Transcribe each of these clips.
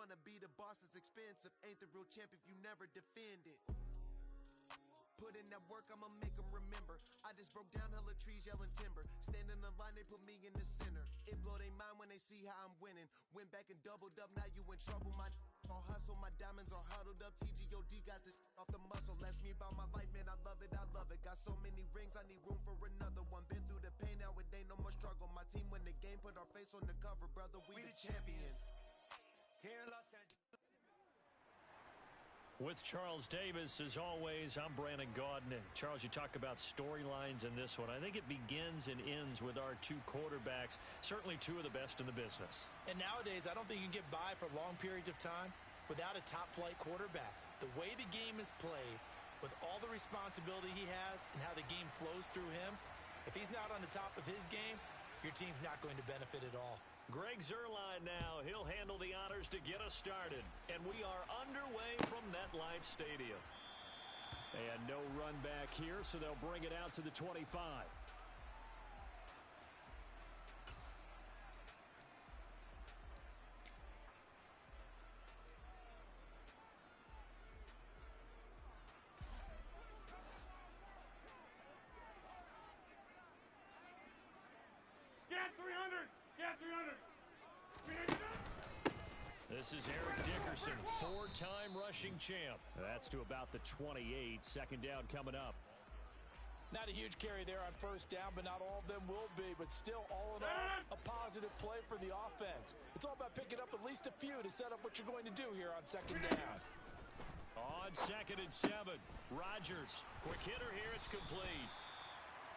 wanna be the boss that's expensive. Ain't the real champ if you never defend it. Put in that work, I'ma make them remember. I just broke down hella trees, yelling timber. Stand in the line, they put me in the center. It blow their mind when they see how I'm winning. Went back and doubled up, now you in trouble. My all hustle, my diamonds are huddled up. TGOD got this off the muscle. Ask me about my life, man, I love it, I love it. Got so many rings, I need room for another one. Been through the pain, now it ain't no more struggle. My team win the game, put our face on the cover, brother, we the champions. Here in Los Angeles. With Charles Davis, as always, I'm Brandon Gaudin. Charles, you talk about storylines in this one. I think it begins and ends with our two quarterbacks, certainly two of the best in the business. And nowadays, I don't think you can get by for long periods of time without a top-flight quarterback. The way the game is played, with all the responsibility he has and how the game flows through him, if he's not on the top of his game, your team's not going to benefit at all. Greg Zuerlein now. He'll handle the honors to get us started. And we are underway from MetLife Stadium. And no run back here, so they'll bring it out to the 25. Get 300! Get 300! This is Eric Dickerson, four-time rushing champ. That's to about the 28. Second down coming up. Not a huge carry there on first down, but not all of them will be. But still, all in all, a positive play for the offense. It's all about picking up at least a few to set up what you're going to do here on second down. On 2nd and 7, Rodgers. Quick hitter here, it's complete.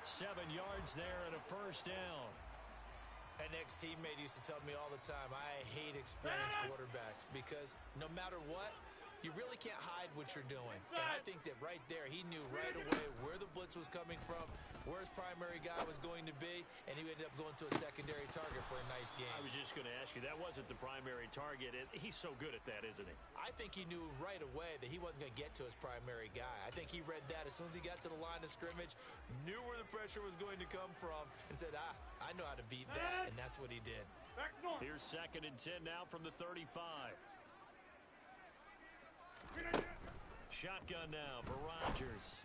7 yards there and a first down. An ex-teammate used to tell me all the time, I hate experienced quarterbacks because no matter what, you really can't hide what you're doing. And I think that right there, he knew right away where the blitz was coming from, where his primary guy was going to be, and he ended up going to a secondary target for a nice game. I was just going to ask you, that wasn't the primary target. He's so good at that, isn't he? I think he knew right away that he wasn't going to get to his primary guy. I think he read that as soon as he got to the line of scrimmage, knew where the pressure was going to come from, and said, I know how to beat that, and that's what he did. Here's 2nd and 10 now from the 35. Shotgun now for Rodgers.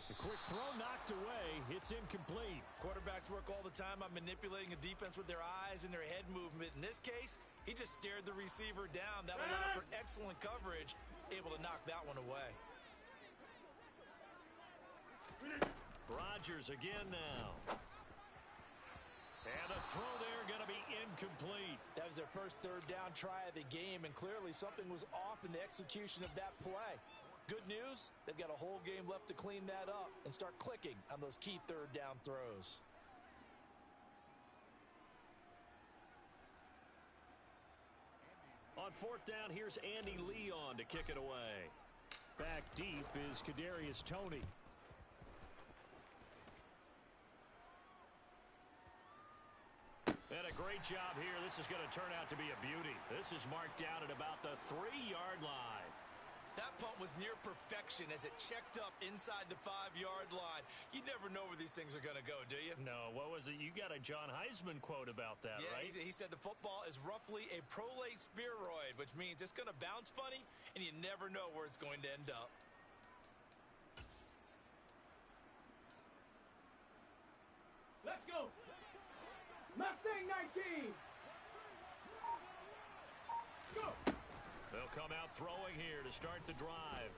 The quick throw knocked away. It's incomplete. Quarterbacks work all the time on manipulating a defense with their eyes and their head movement. In this case, he just stared the receiver down. That allowed for excellent coverage, able to knock that one away. Rodgers again now. And the throw there going to be incomplete. That was their first third down try of the game, and clearly something was off in the execution of that play. Good news, they've got a whole game left to clean that up and start clicking on those key third down throws. On 4th down, here's Andy Leon to kick it away. Back deep is Kadarius Toney. And a great job here. This is going to turn out to be a beauty. This is marked down at about the 3-yard line. That punt was near perfection as it checked up inside the 5-yard line. You never know where these things are going to go, do you? No, what was it? You got a John Heisman quote about that, right? He said the football is roughly a prolate spheroid, which means it's going to bounce funny, and you never know where it's going to end up. Let's go! Mustang 19! Go! They'll come out throwing here to start the drive.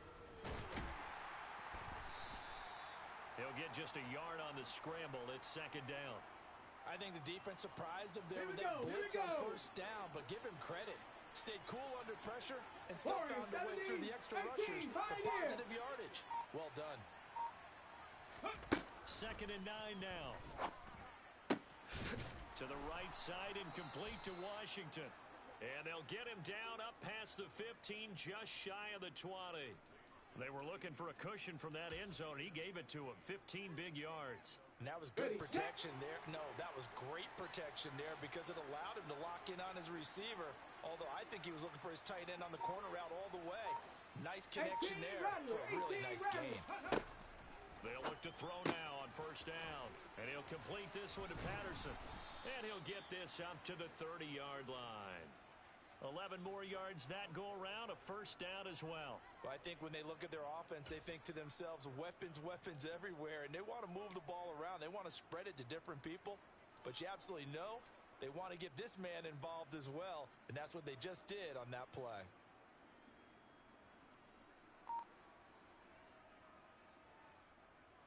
He'll get just a yard on the scramble. It's 2nd down. I think the defense surprised him there with that blitz on first down, but give him credit. Stayed cool under pressure and still found a way through the extra rushers for positive yardage. Well done. 2nd and 9 now. To the right side and complete to Washington. And they'll get him down up past the 15, just shy of the 20. They were looking for a cushion from that end zone, and he gave it to him. 15 big yards. And that was good protection there. No, that was great protection there because it allowed him to lock in on his receiver, although I think he was looking for his tight end on the corner route all the way. Nice connection there for a really nice game. They'll look to throw now on first down. And he'll complete this one to Patterson. And he'll get this up to the 30-yard line. 11 more yards that go around, a first down as well. Well, I think when they look at their offense, they think to themselves, weapons, weapons everywhere, and they want to move the ball around. They want to spread it to different people, but you absolutely know they want to get this man involved as well, and that's what they just did on that play.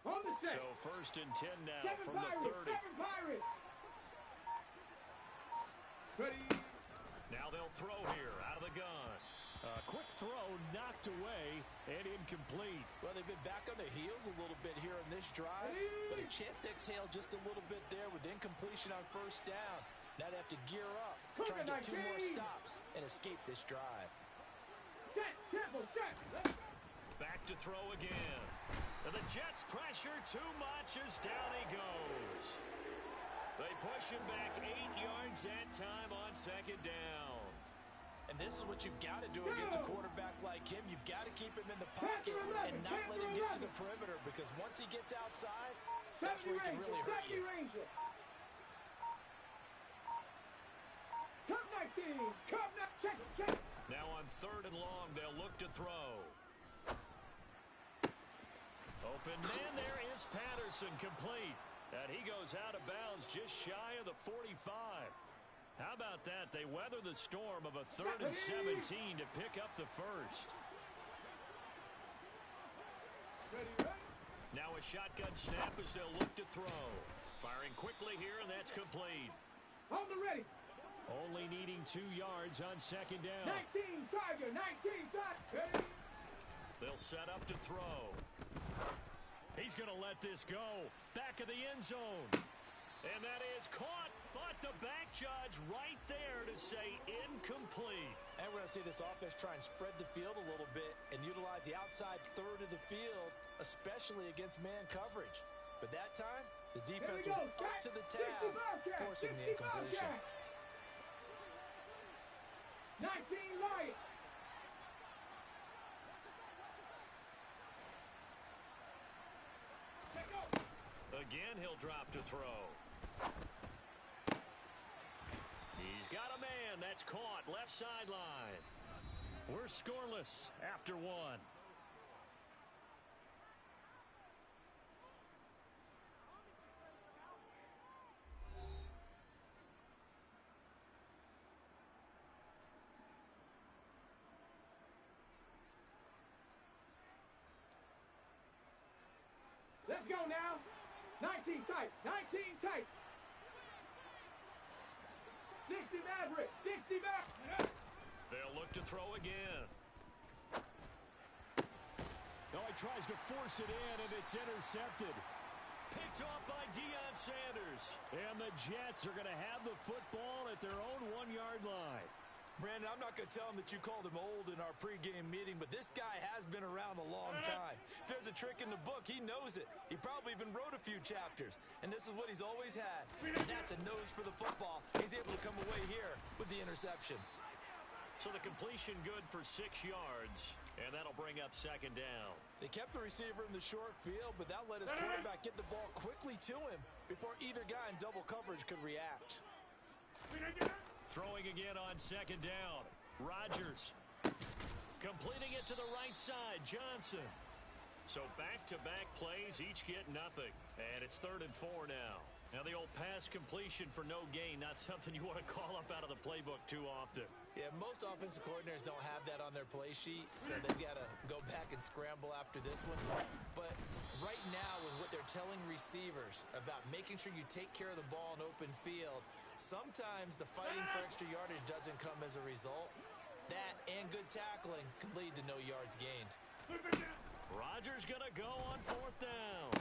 On the set. So first and 10 now Seven from Pirates, the 30. 7 Pirates. Ready. Now they'll throw here out of the gun. Quick throw knocked away and incomplete. Well, they've been back on their heels a little bit here in this drive, but a chance to exhale just a little bit there with incompletion on first down. Now they have to gear up, try and get 2 more stops and escape this drive. Set, tempo, set. Let's go. Back to throw again. And the Jets pressure too much as down he goes. They push him back 8 yards that time on second down. And this is what you've got to do against a quarterback like him. You've got to keep him in the pocket and not let him get to the perimeter, because once he gets outside, that's where he can really hurt you. Cup 19. Cup 19. Check. Now on third and long, they'll look to throw. Open man, there is Patterson, complete. And he goes out of bounds just shy of the 45. How about that? They weather the storm of a 3rd and 17 to pick up the first. Ready. Now a shotgun snap as they'll look to throw. Firing quickly here, and that's complete. On the ready. Only needing 2 yards on second down. 19 Tiger. 19 Tiger. Ready. They'll set up to throw. He's going to let this go. Back of the end zone. And that is caught, but the back judge right there to say incomplete. And we're going to see this offense try and spread the field a little bit and utilize the outside third of the field, especially against man coverage. But that time, the defense was up to the task, forcing the incompletion. 19 Lions. Again, he'll drop to throw. He's got a man. That's caught. Left sideline. We're scoreless after 1. Let's go now. 19 tight. 19 tight. 60 Maverick. 60 Maverick. They'll look to throw again. Oh, he tries to force it in, and it's intercepted. Picked off by Deion Sanders. And the Jets are going to have the football at their own 1-yard line. Brandon, I'm not going to tell him that you called him old in our pregame meeting, but this guy has been around a long time. If there's a trick in the book, he knows it. He probably even wrote a few chapters, and this is what he's always had. And that's a nose for the football. He's able to come away here with the interception. So the completion good for 6 yards, and that'll bring up second down. They kept the receiver in the short field, but that let his quarterback get the ball quickly to him before either guy in double coverage could react. Throwing again on second down. Rodgers completing it to the right side. Johnson. So back-to-back plays, each get nothing. And it's 3rd and 4 now. Now the old pass completion for no gain, not something you want to call up out of the playbook too often. Yeah, most offensive coordinators don't have that on their play sheet, so they've got to go back and scramble after this one. But right now, with what they're telling receivers about making sure you take care of the ball in open field, sometimes the fighting for extra yardage doesn't come as a result. That and good tackling can lead to no yards gained. Rodgers going to go on 4th down.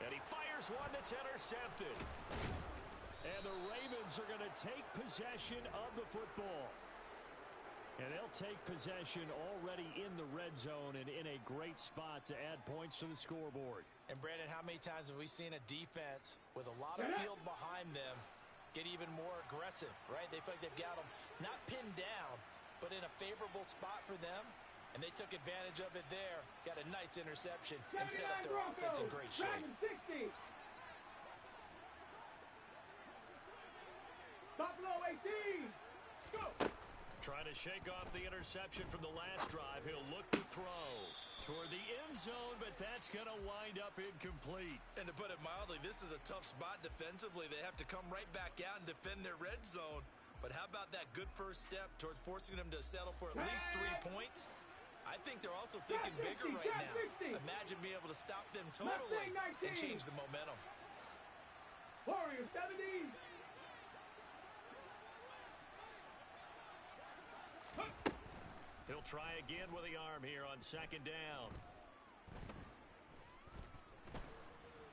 And he fires one that's intercepted. And the Ravens are going to take possession of the football. And they'll take possession already in the red zone and in a great spot to add points to the scoreboard. And Brandon, how many times have we seen a defense with a lot of field behind them get even more aggressive, right? They feel like they've got them not pinned down, but in a favorable spot for them. And they took advantage of it there. Got a nice interception and set up their offense in great shape. 60. Buffalo 18. Go. Trying to shake off the interception from the last drive. He'll look to throw toward the end zone, but that's going to wind up incomplete. And to put it mildly, this is a tough spot defensively. They have to come right back out and defend their red zone. But how about that good first step towards forcing them to settle for at least 3 points? I think they're also thinking bigger right now. Imagine being able to stop them totally and change the momentum. Warriors 70. He'll try again with the arm here on second down.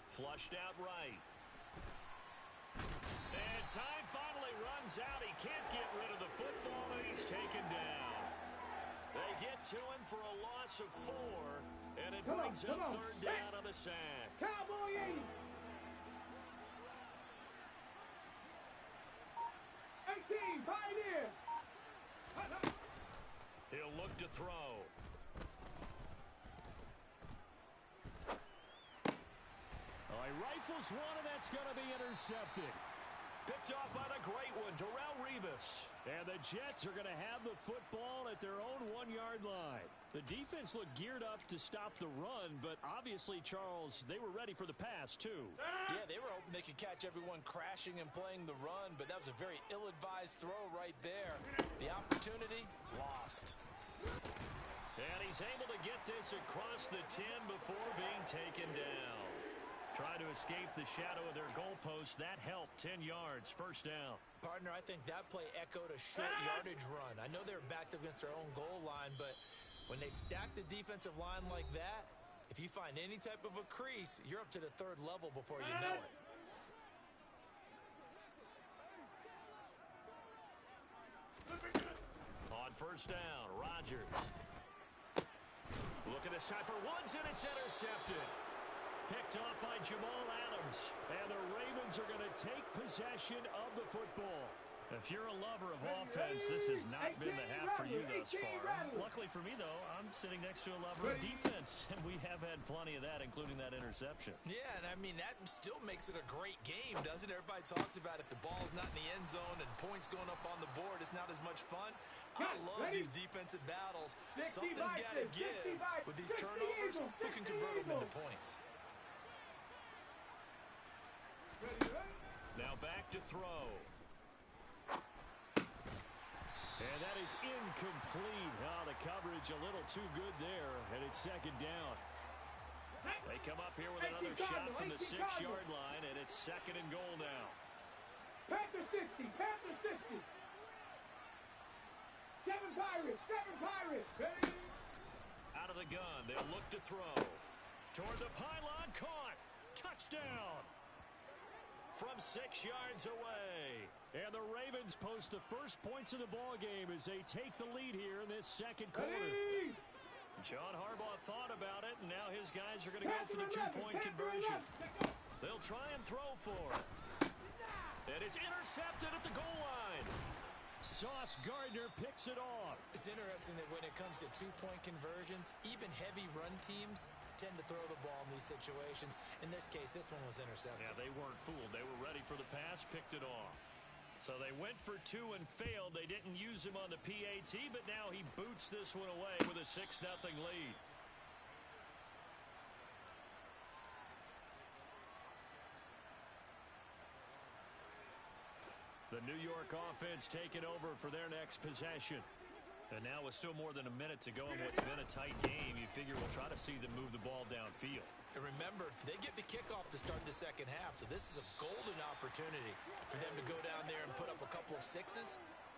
Flushed out right. And time finally runs out. He can't get rid of the football, and he's taken down. They get to him for a loss of 4, and it brings up third down on the sack. Cowboy 80. 18, Pioneer. He'll look to throw. Oh, he rifles one, and that's going to be intercepted. Picked off by the great one, Darrelle Revis. And the Jets are going to have the football at their own 1-yard line. The defense looked geared up to stop the run, but obviously, Charles, they were ready for the pass, too. Yeah, they were hoping they could catch everyone crashing and playing the run, but that was a very ill-advised throw right there. The opportunity, lost. And he's able to get this across the 10 before being taken down. Trying to escape the shadow of their goalpost. That helped. 10 yards, first down. Partner, I think that play echoed a short yardage run. I know they were backed up against their own goal line, but when they stack the defensive line like that, if you find any type of a crease, you're up to the 3rd level before you know it. On first down, Rodgers. Look at this time for Woods, and it's intercepted. Picked off by Jamal Adams. And the Ravens are going to take possession of the football. If you're a lover of offense, this has not been the half for you thus far. Luckily for me, though, I'm sitting next to a lover of defense, and we have had plenty of that, including that interception. Yeah, and I mean, that still makes it a great game, doesn't it? Everybody talks about if the ball's not in the end zone and points going up on the board, it's not as much fun. I love these defensive battles. Something's got to give with these turnovers. Who can convert them into points? Now back to throw. And that is incomplete. Oh, the coverage a little too good there, and it's second down. They come up here with another shot from the 6-yard line, and it's second and goal now. Panther 60, Panther 60. 7 Pirates, 7 Pirates. Ready? Out of the gun, they'll look to throw. Toward the pylon, caught. Touchdown. From 6 yards away. And the Ravens post the first points of the ball game as they take the lead here in this second quarter. Hey! John Harbaugh thought about it, and now his guys are going to go for the 2-point conversion. They'll try and throw for it. And it's intercepted at the goal line. Sauce Gardner picks it off. It's interesting that when it comes to 2-point conversions, even heavy run teams tend to throw the ball in these situations. In this case, this one was intercepted. Yeah, they weren't fooled. They were ready for the pass, picked it off. So they went for 2 and failed. They didn't use him on the PAT, but now he boots this one away with a 6-0 lead. The New York offense taking over for their next possession. And now with still more than a minute to go in what's been a tight game, you figure we'll try to see them move the ball downfield. And remember, they get the kickoff to start the second half, so this is a golden opportunity for them to go down there and put up a couple of 6s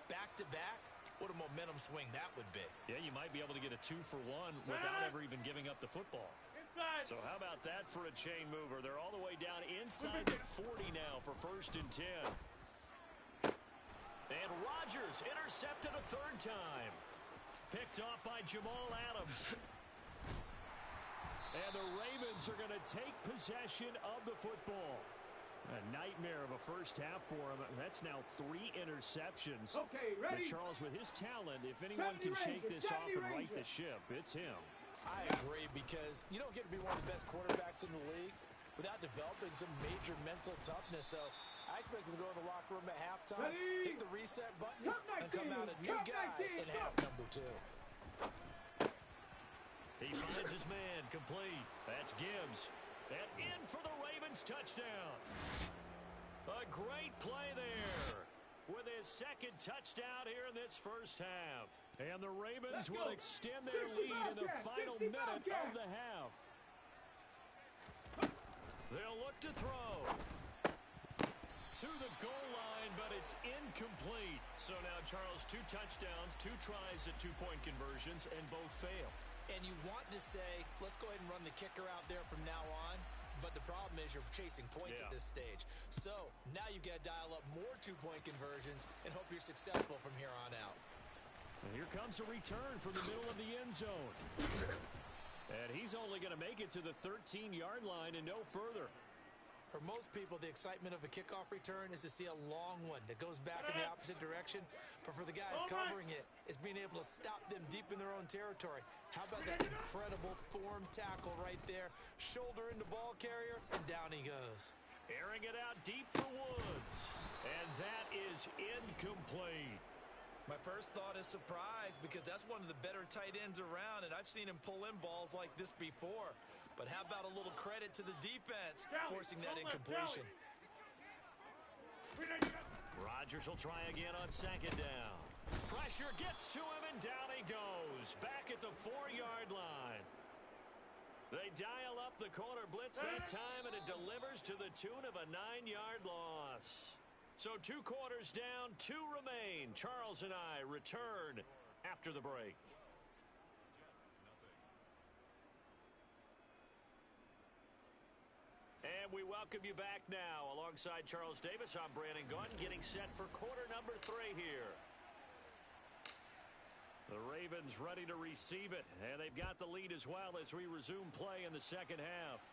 back-to-back. What a momentum swing that would be. Yeah, you might be able to get a 2-for-1 without ever even giving up the football. Inside. So how about that for a chain mover? They're all the way down inside the 40 now for first and 10. And Rodgers intercepted a 3rd time. Picked off by Jamal Adams. And the Ravens are going to take possession of the football. A nightmare of a first half for him. That's now 3 interceptions. Okay, ready? But Charles, with his talent, if anyone can shake this off and right the ship, it's him. I agree, because you don't get to be one of the best quarterbacks in the league without developing some major mental toughness. So I expect him to go in the locker room at halftime, hit the reset button, and come out a new guy in half number 2. He finds his man, complete. That's Gibbs. And in for the Ravens touchdown. A great play there with his second touchdown here in this first half. And the Ravens will extend their lead in the final minute of the half. They'll look to throw to the goal line, but it's incomplete. So now, Charles, 2 touchdowns, 2 tries at 2-point conversions, and both fail. And you want to say, let's go ahead and run the kicker out there from now on. But the problem is you're chasing points at this stage. So now you've got to dial up more 2-point conversions and hope you're successful from here on out. And here comes a return from the middle of the end zone. And he's only going to make it to the 13-yard line and no further. For most people, the excitement of a kickoff return is to see a long one that goes back in the opposite direction. But for the guys covering it, it's being able to stop them deep in their own territory. How about that incredible form tackle right there? Shoulder into ball carrier, and down he goes. Airing it out deep for Woods. And that is incomplete. My first thought is surprise, because that's one of the better tight ends around, and I've seen him pull in balls like this before. But how about a little credit to the defense forcing that incompletion? Rodgers will try again on second down. Pressure gets to him, and down he goes. Back at the 4-yard line. They dial up the corner blitz that time, and it delivers to the tune of a 9-yard loss. So 2 quarters down, 2 remain. Charles and I return after the break. And we welcome you back now. Alongside Charles Davis, I'm Brandon Gaudin, getting set for quarter number 3 here. The Ravens ready to receive it, and they've got the lead as well as we resume play in the second half.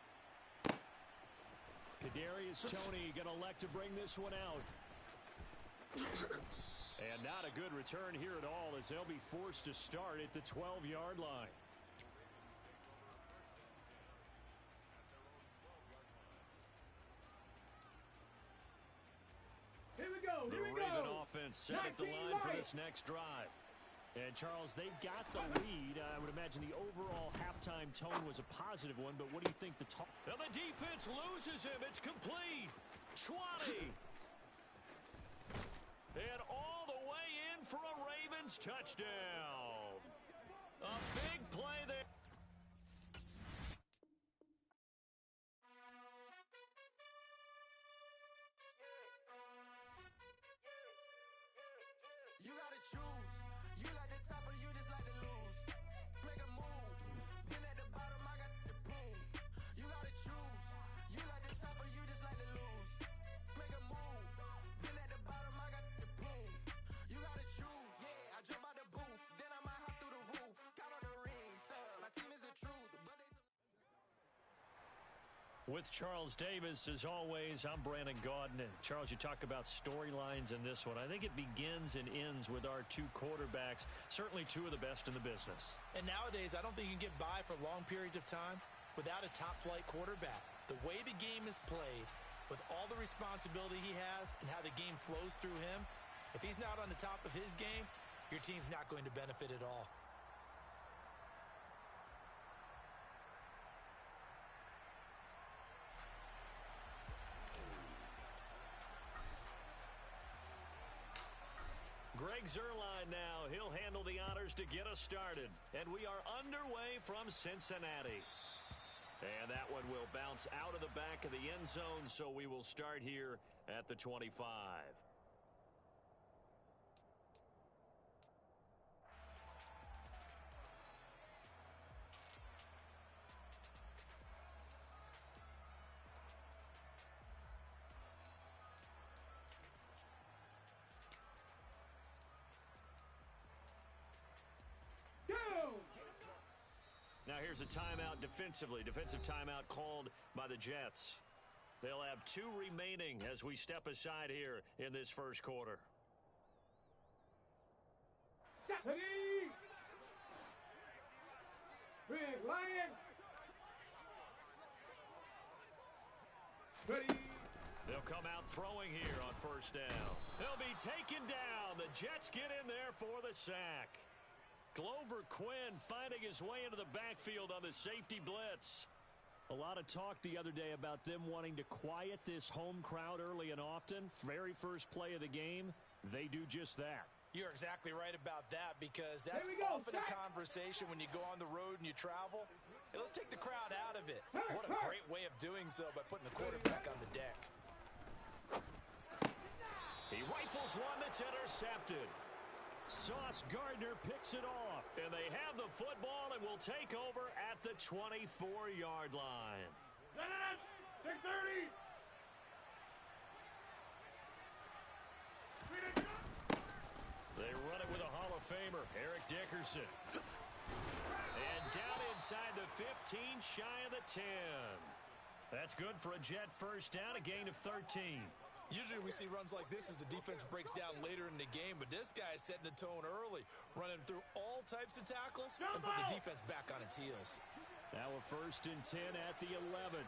Kadarius Toney going to elect to bring this one out. And not a good return here at all, as they'll be forced to start at the 12-yard line. The Raven offense set at the line for this next drive. And, Charles, they've got the lead. I would imagine the overall halftime tone was a positive one, but what do you think the talk? And the defense loses him. It's complete. 20. And all the way in for a Ravens touchdown. A big play there. You gotta choose. You like the top or you just like to lose. Make a move. Been at the bottom, I got the prove. You gotta choose. You like the top or you just like to lose. Make a move. Been at the bottom, I got the prove. You gotta choose. Yeah, I jump out the booth. Then I might hop through the roof. Count on the ring stuff. My team is the truth. But they With Charles Davis, as always, I'm Brandon Gaudin. Charles, you talk about storylines in this one. I think it begins and ends with our 2 quarterbacks, certainly 2 of the best in the business. And nowadays, I don't think you can get by for long periods of time without a top-flight quarterback. The way the game is played, with all the responsibility he has and how the game flows through him, if he's not on the top of his game, your team's not going to benefit at all. Greg Zuerlein now. He'll handle the honors to get us started. And we are underway from Cincinnati. And that one will bounce out of the back of the end zone, so we will start here at the 25. Now here's a timeout defensively. Defensive timeout called by the Jets. They'll have 2 remaining as we step aside here in this first quarter. Red Lion. Ready. They'll come out throwing here on first down. They'll be taken down. The Jets get in there for the sack. Glover Quinn finding his way into the backfield on the safety blitz. A lot of talk the other day about them wanting to quiet this home crowd early and often. Very first play of the game, they do just that. You're exactly right about that, because that's often a conversation when you go on the road and you travel. Hey, let's take the crowd out of it. What a great way of doing so by putting the quarterback on the deck. He rifles one that's intercepted. Sauce Gardner picks it off. And they have the football and will take over at the 24-yard line. 6:30. They run it with a Hall of Famer, Eric Dickerson. And down inside the 15, shy of the 10. That's good for a Jet first down, a gain of 13. Usually we see runs like this as the defense breaks down later in the game, but this guy is setting the tone early, running through all types of tackles and put the defense back on its heels. Now a 1st and 10 at the 11.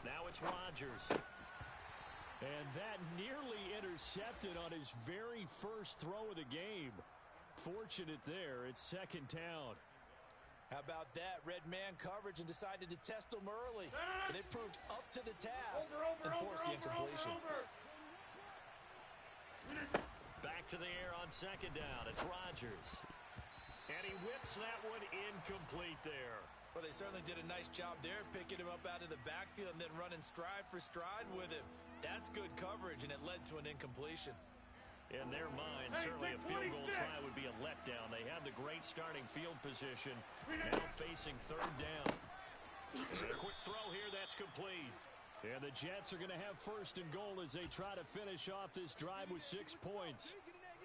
Now it's Rodgers. And that nearly intercepted on his very first throw of the game. Fortunate there, it's 2nd down. How about that? Red man coverage and decided to test them early. And it proved up to the task and forced the incompletion. Back to the air on 2nd down. It's Rodgers. And he whips that one incomplete there. Well, they certainly did a nice job there, picking him up out of the backfield and then running stride for stride with him. That's good coverage, and it led to an incompletion. In their mind, certainly a field goal try would be a letdown. They have the great starting field position, now facing 3rd down. And a quick throw here, that's complete. And the Jets are going to have 1st and goal as they try to finish off this drive with 6 points.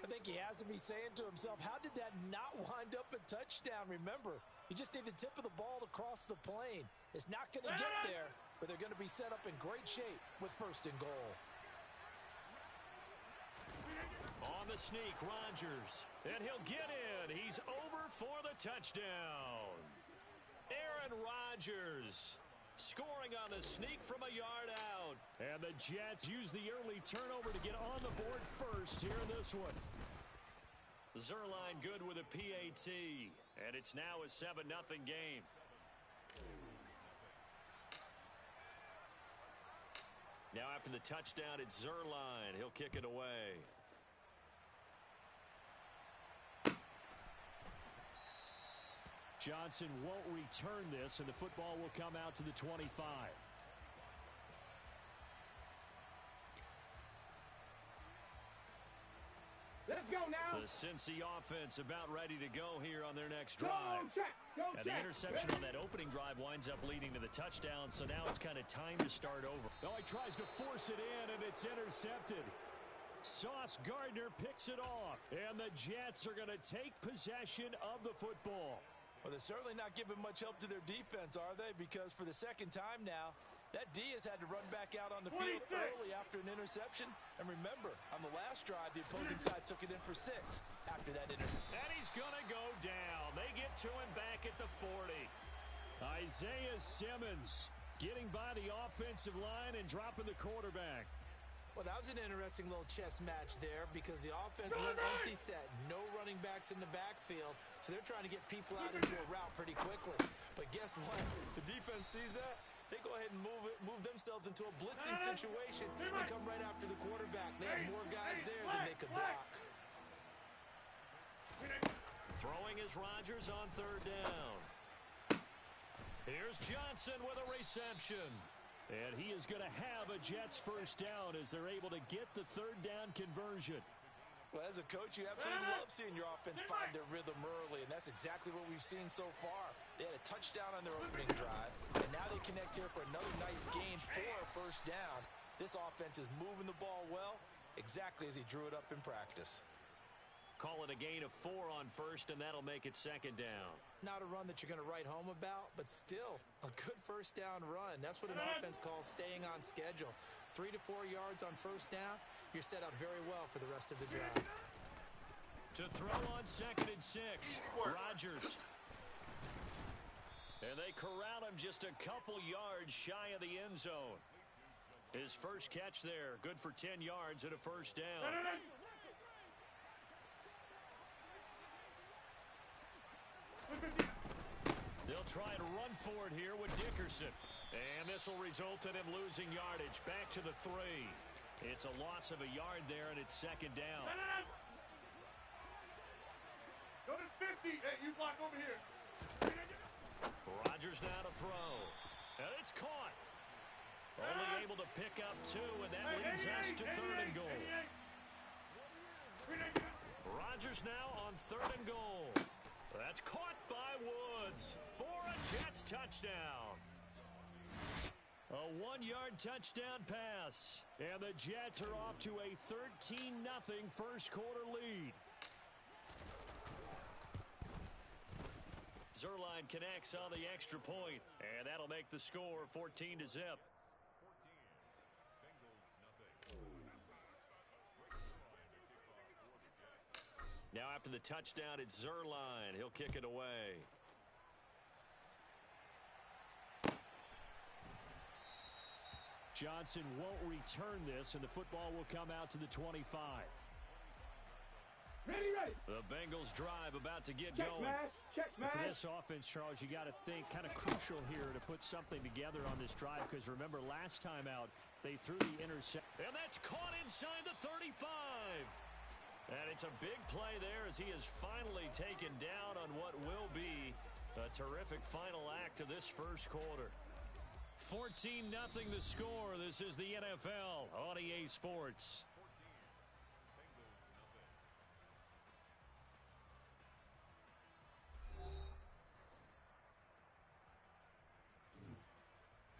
I think he has to be saying to himself, how did that not wind up a touchdown? Remember, you just need the tip of the ball to cross the plane. It's not going to get there, but they're going to be set up in great shape with 1st and goal. On the sneak, Rodgers. And he'll get in. He's over for the touchdown. Aaron Rodgers scoring on the sneak from a yard out. And the Jets use the early turnover to get on the board first here in this one. Zerline good with a PAT. And it's now a 7-0 game. Now after the touchdown, it's Zerline. He'll kick it away. Johnson won't return this, and the football will come out to the 25. Let's go now. The Cincy offense about ready to go here on their next drive. And the interception on that opening drive winds up leading to the touchdown, so now it's kind of time to start over. Oh, he tries to force it in, and it's intercepted. Sauce Gardner picks it off, and the Jets are going to take possession of the football. Well, they're certainly not giving much help to their defense, are they? Because for the 2nd time now, that D has had to run back out on the field early after an interception. And remember, on the last drive, the opposing side took it in for 6 after that interception. And he's going to go down. They get to him back at the 40. Isaiah Simmons getting by the offensive line and dropping the quarterback. Well, that was an interesting little chess match there because the offense went empty set. No running backs in the backfield, so they're trying to get people out into a route pretty quickly. But guess what? The defense sees that. They go ahead and move themselves into a blitzing situation and come right after the quarterback. They have more guys there than they could block. Throwing is Rodgers on 3rd down. Here's Johnson with a reception. And he is going to have a Jets first down as they're able to get the 3rd down conversion. Well, as a coach, you absolutely love seeing your offense find their rhythm early, and that's exactly what we've seen so far. They had a touchdown on their opening drive, and now they connect here for another nice gain for a 1st down. This offense is moving the ball well, exactly as he drew it up in practice. Call it a gain of 4 on 1st, and that'll make it 2nd down. Not a run that you're going to write home about, but still a good 1st down run. That's what an offense calls staying on schedule. 3 to 4 yards on 1st down, you're set up very well for the rest of the drive. To throw on 2nd and 6, Rodgers. And they corral him just a couple yards shy of the end zone. His first catch there, good for 10 yards and a first down. They'll try to run for it here with Dickerson. And this will result in him losing yardage. Back to the 3. It's a loss of a yard there, and it's second down. Go to 50. Hey, you block over here. Rodgers now to throw. And it's caught. Only able to pick up 2, and that leads us to 3rd and goal. Rodgers now on 3rd and goal. That's caught by Woods for a Jets touchdown. A 1-yard touchdown pass. And the Jets are off to a 13-0 first quarter lead. Zerline connects on the extra point, and that'll make the score 14-0. Now after the touchdown, it's Zerline. He'll kick it away. Johnson won't return this, and the football will come out to the 25. Ready. The Bengals drive about to get Check going. smash. Check smash. For this offense, Charles, you got to think kind of crucial here to put something together on this drive, because remember last time out, they threw the intercept. And that's caught inside the 35. And it's a big play there as he is finally taken down on what will be a terrific final act of this first quarter. 14-0 the score. This is the NFL on EA Sports.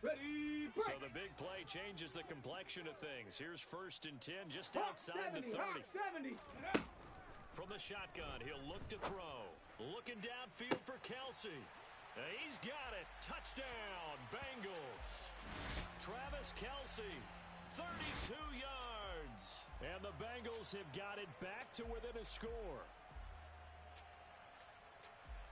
Ready, break. So the big play changes the complexion of things. Here's 1st and 10 just outside the 30. 70. From the shotgun, he'll look to throw. Looking downfield for Kelsey. He's got it. Touchdown, Bengals. Travis Kelsey, 32 yards. And the Bengals have got it back to within a score.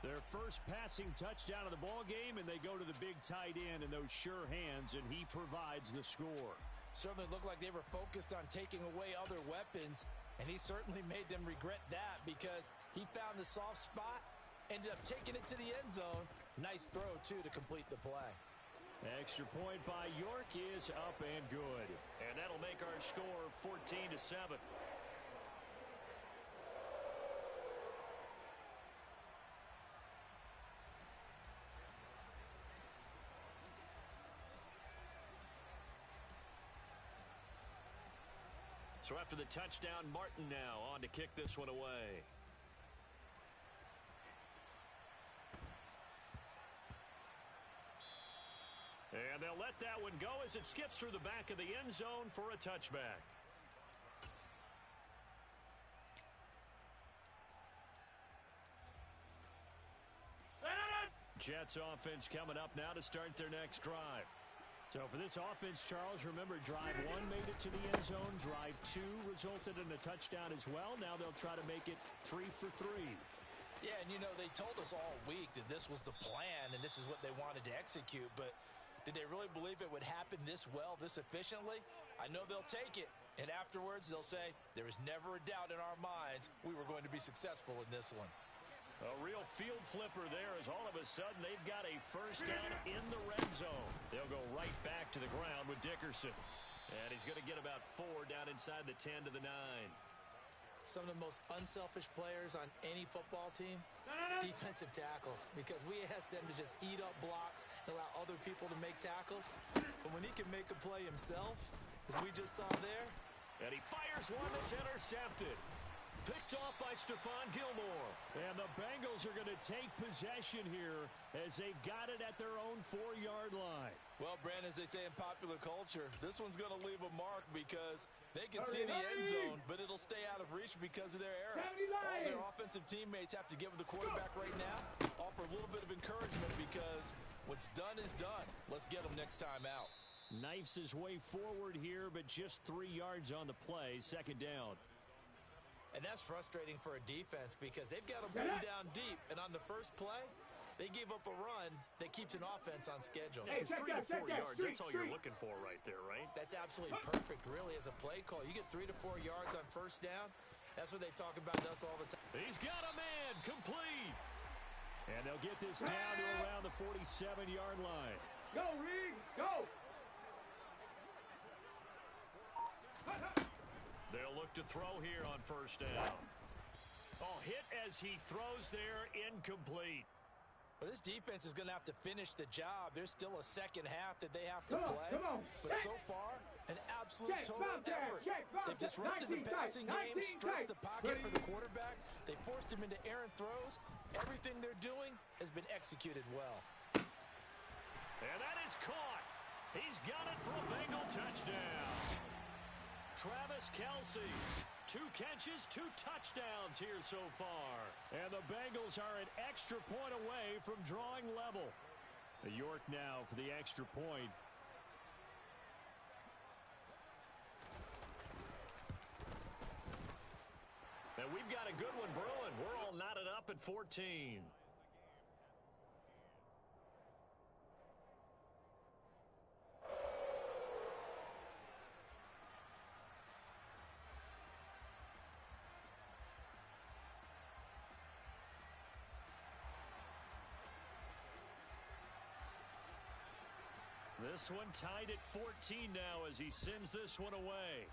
Their first passing touchdown of the ball game, and they go to the big tight end in those sure hands, and he provides the score. Certainly looked like they were focused on taking away other weapons, and he certainly made them regret that because he found the soft spot, ended up taking it to the end zone. Nice throw, too, to complete the play. Extra point by York is up and good. And that'll make our score 14-7. So after the touchdown, Martin now on to kick this one away. And they'll let that one go as it skips through the back of the end zone for a touchback. Jets offense coming up now to start their next drive. So for this offense, Charles, remember drive 1 made it to the end zone. Drive 2 resulted in a touchdown as well. Now they'll try to make it 3 for 3. Yeah, and you know, they told us all week that this was the plan and this is what they wanted to execute, but did they really believe it would happen this well, this efficiently? I know they'll take it, and afterwards they'll say, there is never a doubt in our minds we were going to be successful in this one. A real field flipper there as all of a sudden they've got a first down in the red zone. They'll go right back to the ground with Dickerson. And he's going to get about 4 down inside the 10 to the 9. Some of the most unselfish players on any football team, defensive tackles, because we ask them to just eat up blocks and allow other people to make tackles. But when he can make a play himself, as we just saw there. And he fires one that's intercepted. Picked off by Stephon Gilmore. And the Bengals are going to take possession here as they've got it at their own 4-yard line. Well, Brandon, as they say in popular culture, this one's going to leave a mark because they can see the end zone, but it'll stay out of reach because of their error. All their offensive teammates have to give the quarterback right now, offer a little bit of encouragement because what's done is done. Let's get them next time out. Knifes his way forward here, but just 3 yards on the play, second down. And that's frustrating for a defense because they've got them pinned down deep. And on the first play, They gave up a run that keeps an offense on schedule. Yeah, 'cause 3 to 4 yards, that's all you're looking for right there, right? That's absolutely perfect, really, as a play call. You get 3 to 4 yards on first down. That's what they talk about to us all the time. He's got a man complete. And they'll get this down to around the 47-yard line. Go, Reed, go. They'll look to throw here on first down. Oh, hit as he throws there, incomplete. Well, this defense is going to have to finish the job. There's still a second half that they have to play. Come on. But so far, an absolute total effort. They've disrupted the passing game, stressed the pocket for the quarterback. They forced him into errant throws. Everything they're doing has been executed well. And that is caught. He's got it for a Bengal touchdown. Travis Kelce, 2 catches, 2 touchdowns here so far. And the Bengals are an extra point away from drawing level. York now for the extra point. And we've got a good one brewing. We're all knotted up at 14. This one tied at 14 now as he sends this one away.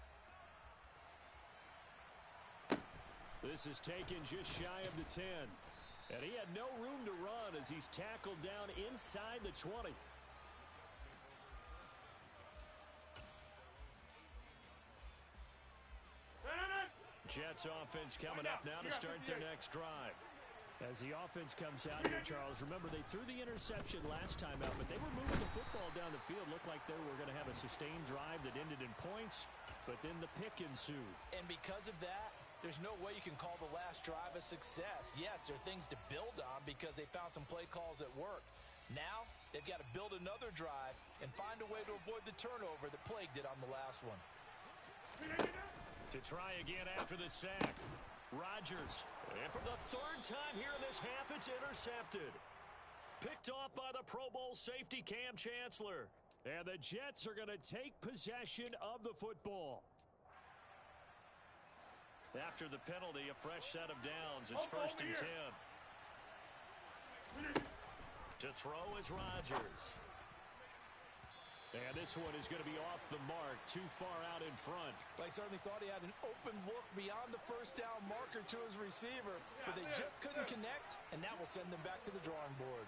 This is taken just shy of the 10. And he had no room to run as he's tackled down inside the 20. Jets offense coming up now to start their next drive. As the offense comes out here, Charles, remember they threw the interception last time out, but they were moving the football down the field. Looked like they were going to have a sustained drive that ended in points, but then the pick ensued. And because of that, there's no way you can call the last drive a success. Yes, there are things to build on because they found some play calls that worked. Now, they've got to build another drive and find a way to avoid the turnover that plagued it on the last one. To try again after the sack. Rodgers, and for the 3rd time here in this half, it's intercepted. Picked off by the Pro Bowl safety Cam Chancellor. And the Jets are going to take possession of the football. After the penalty, a fresh set of downs. It's 1st and 10. To throw is Rodgers. And this one is going to be off the mark, too far out in front. They certainly thought he had an open look beyond the first down marker to his receiver, but they just couldn't connect, and that will send them back to the drawing board.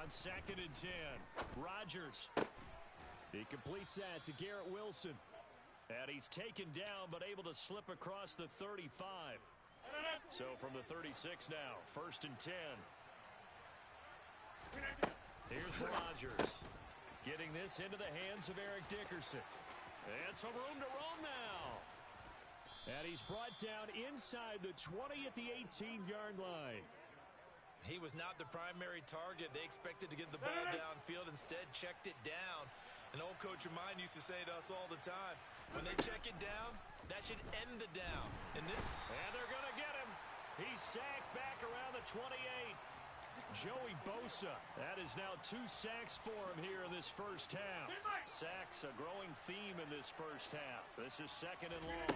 On 2nd and 10, Rodgers. He completes that to Garrett Wilson. And he's taken down, but able to slip across the 35. So from the 36 now, 1st and 10. Here's Rodgers. Getting this into the hands of Eric Dickerson. And some room to roam now. And he's brought down inside the 20 at the 18-yard line. He was not the primary target. They expected to get the ball downfield, instead checked it down. An old coach of mine used to say to us all the time, when they check it down, that should end the down. And they're going to get him. He's sacked back around the 28. Joey Bosa. That is now 2 sacks for him here in this first half. Sacks, a growing theme in this first half. This is 2nd and long.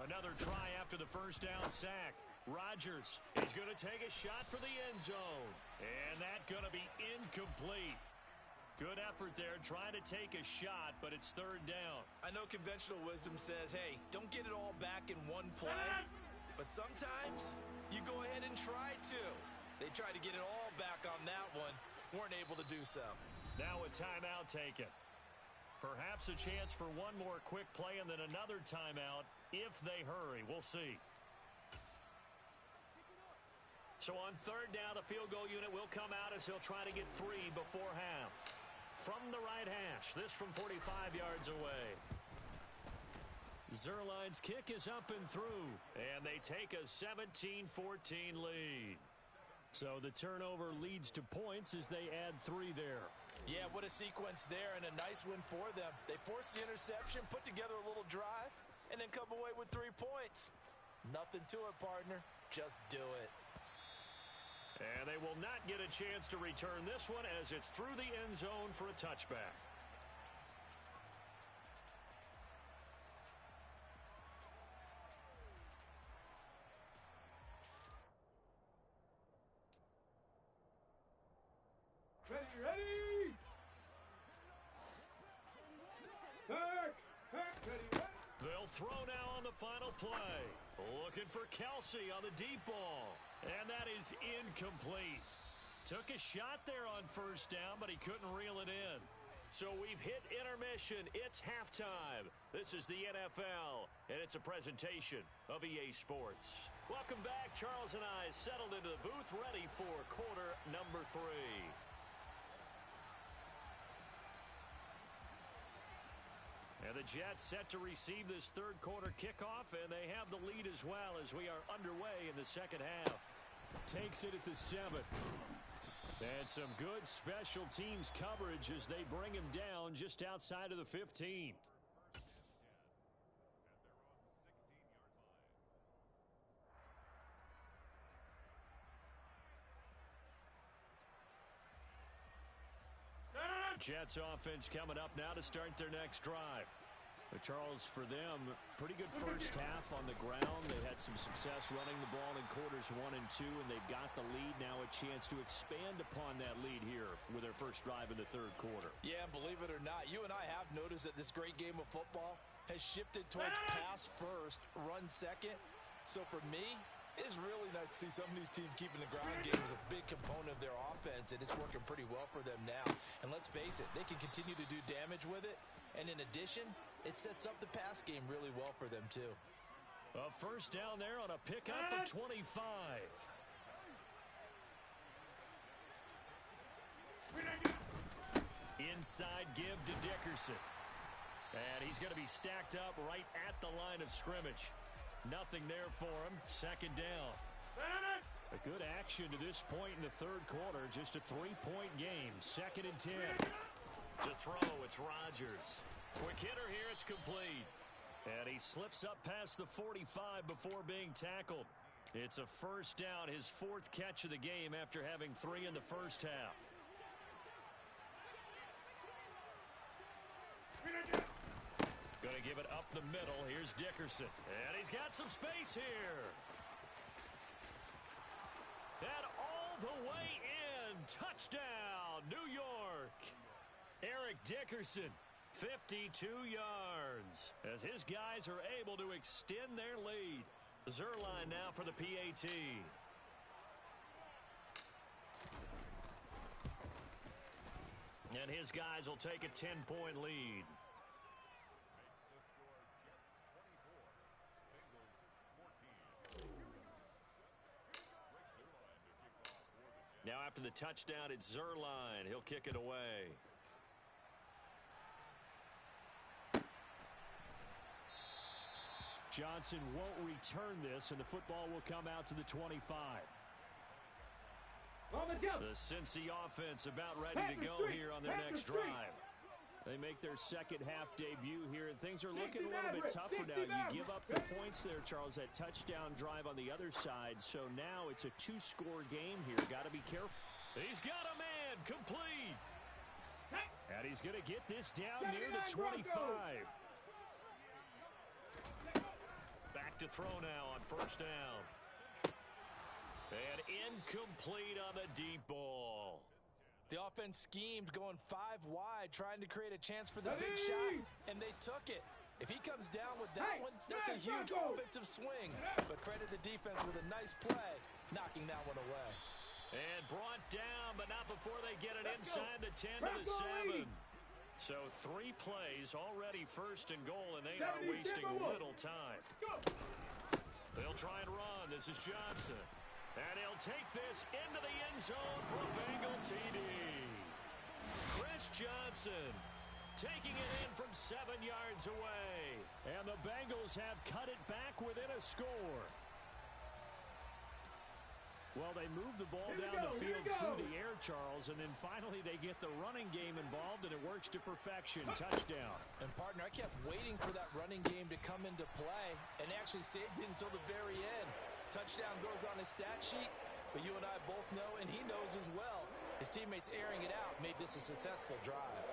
Another try after the first down sack. Rodgers is going to take a shot for the end zone. And that's going to be incomplete. Good effort there, trying to take a shot, but it's 3rd down. I know conventional wisdom says, hey, don't get it all back in one play. But sometimes you go ahead and try to. They tried to get it all back on that one. Weren't able to do so. Now a timeout taken. Perhaps a chance for one more quick play and then another timeout if they hurry. We'll see. So on 3rd down, the field goal unit will come out as he'll try to get 3 before half. From the right hash, this from 45 yards away. Zerline's kick is up and through, and they take a 17-14 lead. So the turnover leads to points as they add 3 there. Yeah, what a sequence there, and a nice win for them. They forced the interception, put together a little drive, and then come away with 3 points. Nothing to it, partner. Just do it. And they will not get a chance to return this one as it's through the end zone for a touchback. Ready! Back! Ready! They'll throw now on the final play. Looking for Kelsey on the deep ball. And that is incomplete. Took a shot there on first down, but he couldn't reel it in. So we've hit intermission. It's halftime. This is the NFL, and it's a presentation of EA Sports. Welcome back. Charles and I settled into the booth, ready for quarter number 3. And the Jets set to receive this third quarter kickoff, and they have the lead as well as we are underway in the second half. Takes it at the 7. And some good special teams coverage as they bring him down just outside of the 15. Jets offense coming up now to start their next drive. But Charles, for them, pretty good first half on the ground. They had some success running the ball in quarters 1 and 2, and they've got the lead now, a chance to expand upon that lead here with their first drive in the third quarter. Yeah, believe it or not, you and I have noticed that this great game of football has shifted towards pass first, run second. So for me, it's really nice to see some of these teams keeping the ground game as a big component of their offense, and it's working pretty well for them now. And let's face it, they can continue to do damage with it. And in addition, it sets up the pass game really well for them, too. A first down there on a pickup of 25. Inside give to Dickerson. And he's going to be stacked up right at the line of scrimmage. Nothing there for him. Second down. A good action to this point in the third quarter. Just a 3-point game. Second and 10. To throw, it's Rodgers. Quick hitter here, it's complete. And he slips up past the 45 before being tackled. It's a first down, his 4th catch of the game after having 3 in the first half. Going to give it up the middle. Here's Dickerson. And he's got some space here. And all the way in. Touchdown, New York. Eric Dickerson, 52 yards, as his guys are able to extend their lead. Zerline now for the PAT. And his guys will take a 10-point lead. Now after the touchdown, it's Zerline. He'll kick it away. Johnson won't return this, and the football will come out to the 25. The Cincy offense about ready to go here on their next drive. They make their second half debut here, and things are looking a little bit tougher now. You give up the points there, Charles, that touchdown drive on the other side. So now it's a 2-score game here. Got to be careful. He's got a man, complete. And he's going to get this down near the 25. Back to throw now on first down. And incomplete on the deep ball. The offense schemed going 5 wide, trying to create a chance for the big shot, and they took it. If he comes down with that one, that's a huge offensive swing. But credit the defense with a nice play, knocking that one away. And brought down, but not before they get it inside the 10 to the 7. So 3 plays, already first and goal, and they are wasting little time. They'll try and run. This is Johnson. And he'll take this into the end zone for a Bengal TD. Chris Johnson taking it in from 7 yards away. And the Bengals have cut it back within a score. Well, they move the ball down the field through the air, Charles, and then finally they get the running game involved, and it works to perfection. Touchdown. And, partner, I kept waiting for that running game to come into play and actually saved it until the very end. Touchdown goes on his stat sheet, But you and I both know, and he knows as well, his teammates airing it out made this a successful drive.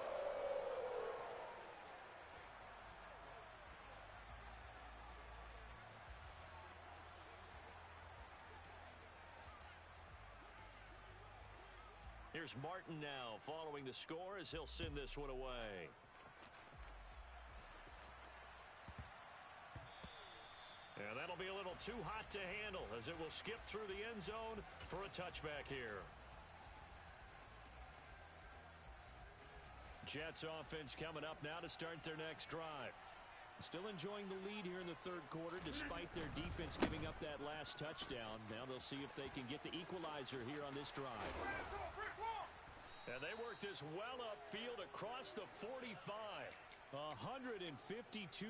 Here's Martin now following the score as he'll send this one away. And that'll be a little too hot to handle as it will skip through the end zone for a touchback here. Jets offense coming up now to start their next drive. Still enjoying the lead here in the third quarter despite their defense giving up that last touchdown. Now they'll see if they can get the equalizer here on this drive. And they work this well upfield across the 45. 152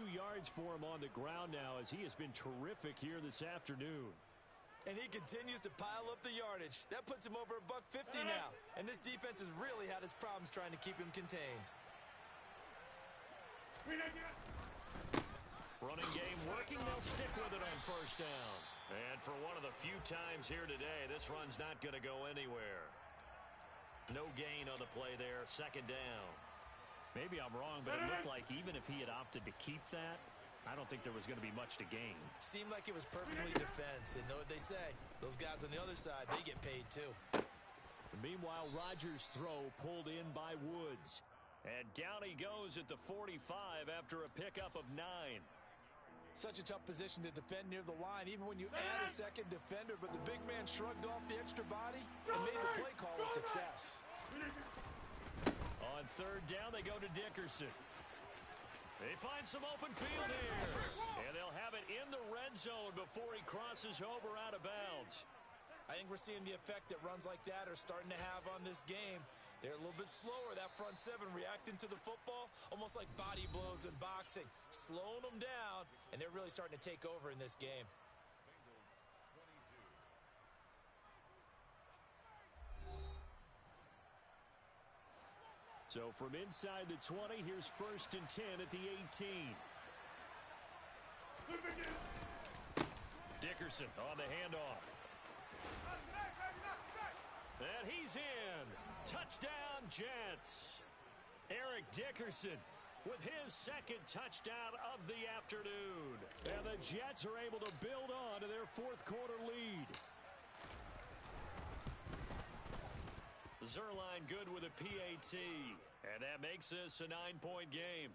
yards for him on the ground now as he has been terrific here this afternoon. And he continues to pile up the yardage. That puts him over $150 now. And this defense has really had its problems trying to keep him contained. Running game working, they'll stick with it on first down. And for one of the few times here today, this run's not going to go anywhere. No gain on the play there, second down. Maybe I'm wrong, but it looked like even if he had opted to keep that, I don't think there was going to be much to gain. Seemed like it was perfectly defense. And know what they say, those guys on the other side, they get paid too. Meanwhile, Rodgers' throw pulled in by Woods. And down he goes at the 45 after a pickup of 9. Such a tough position to defend near the line, even when you add a second defender, but the big man shrugged off the extra body and made the play call a success. On third down, they go to Dickerson. They find some open field here. And they'll have it in the red zone before he crosses over out of bounds. I think we're seeing the effect that runs like that are starting to have on this game. They're a little bit slower, that front seven, reacting to the football, almost like body blows in boxing, slowing them down, and they're really starting to take over in this game. So from inside the 20, here's first and 10 at the 18. Dickerson on the handoff. And he's in. Touchdown, Jets. Eric Dickerson with his second touchdown of the afternoon. And the Jets are able to build on to their fourth quarter lead. Zerline good with a PAT. And that makes this a 9-point game.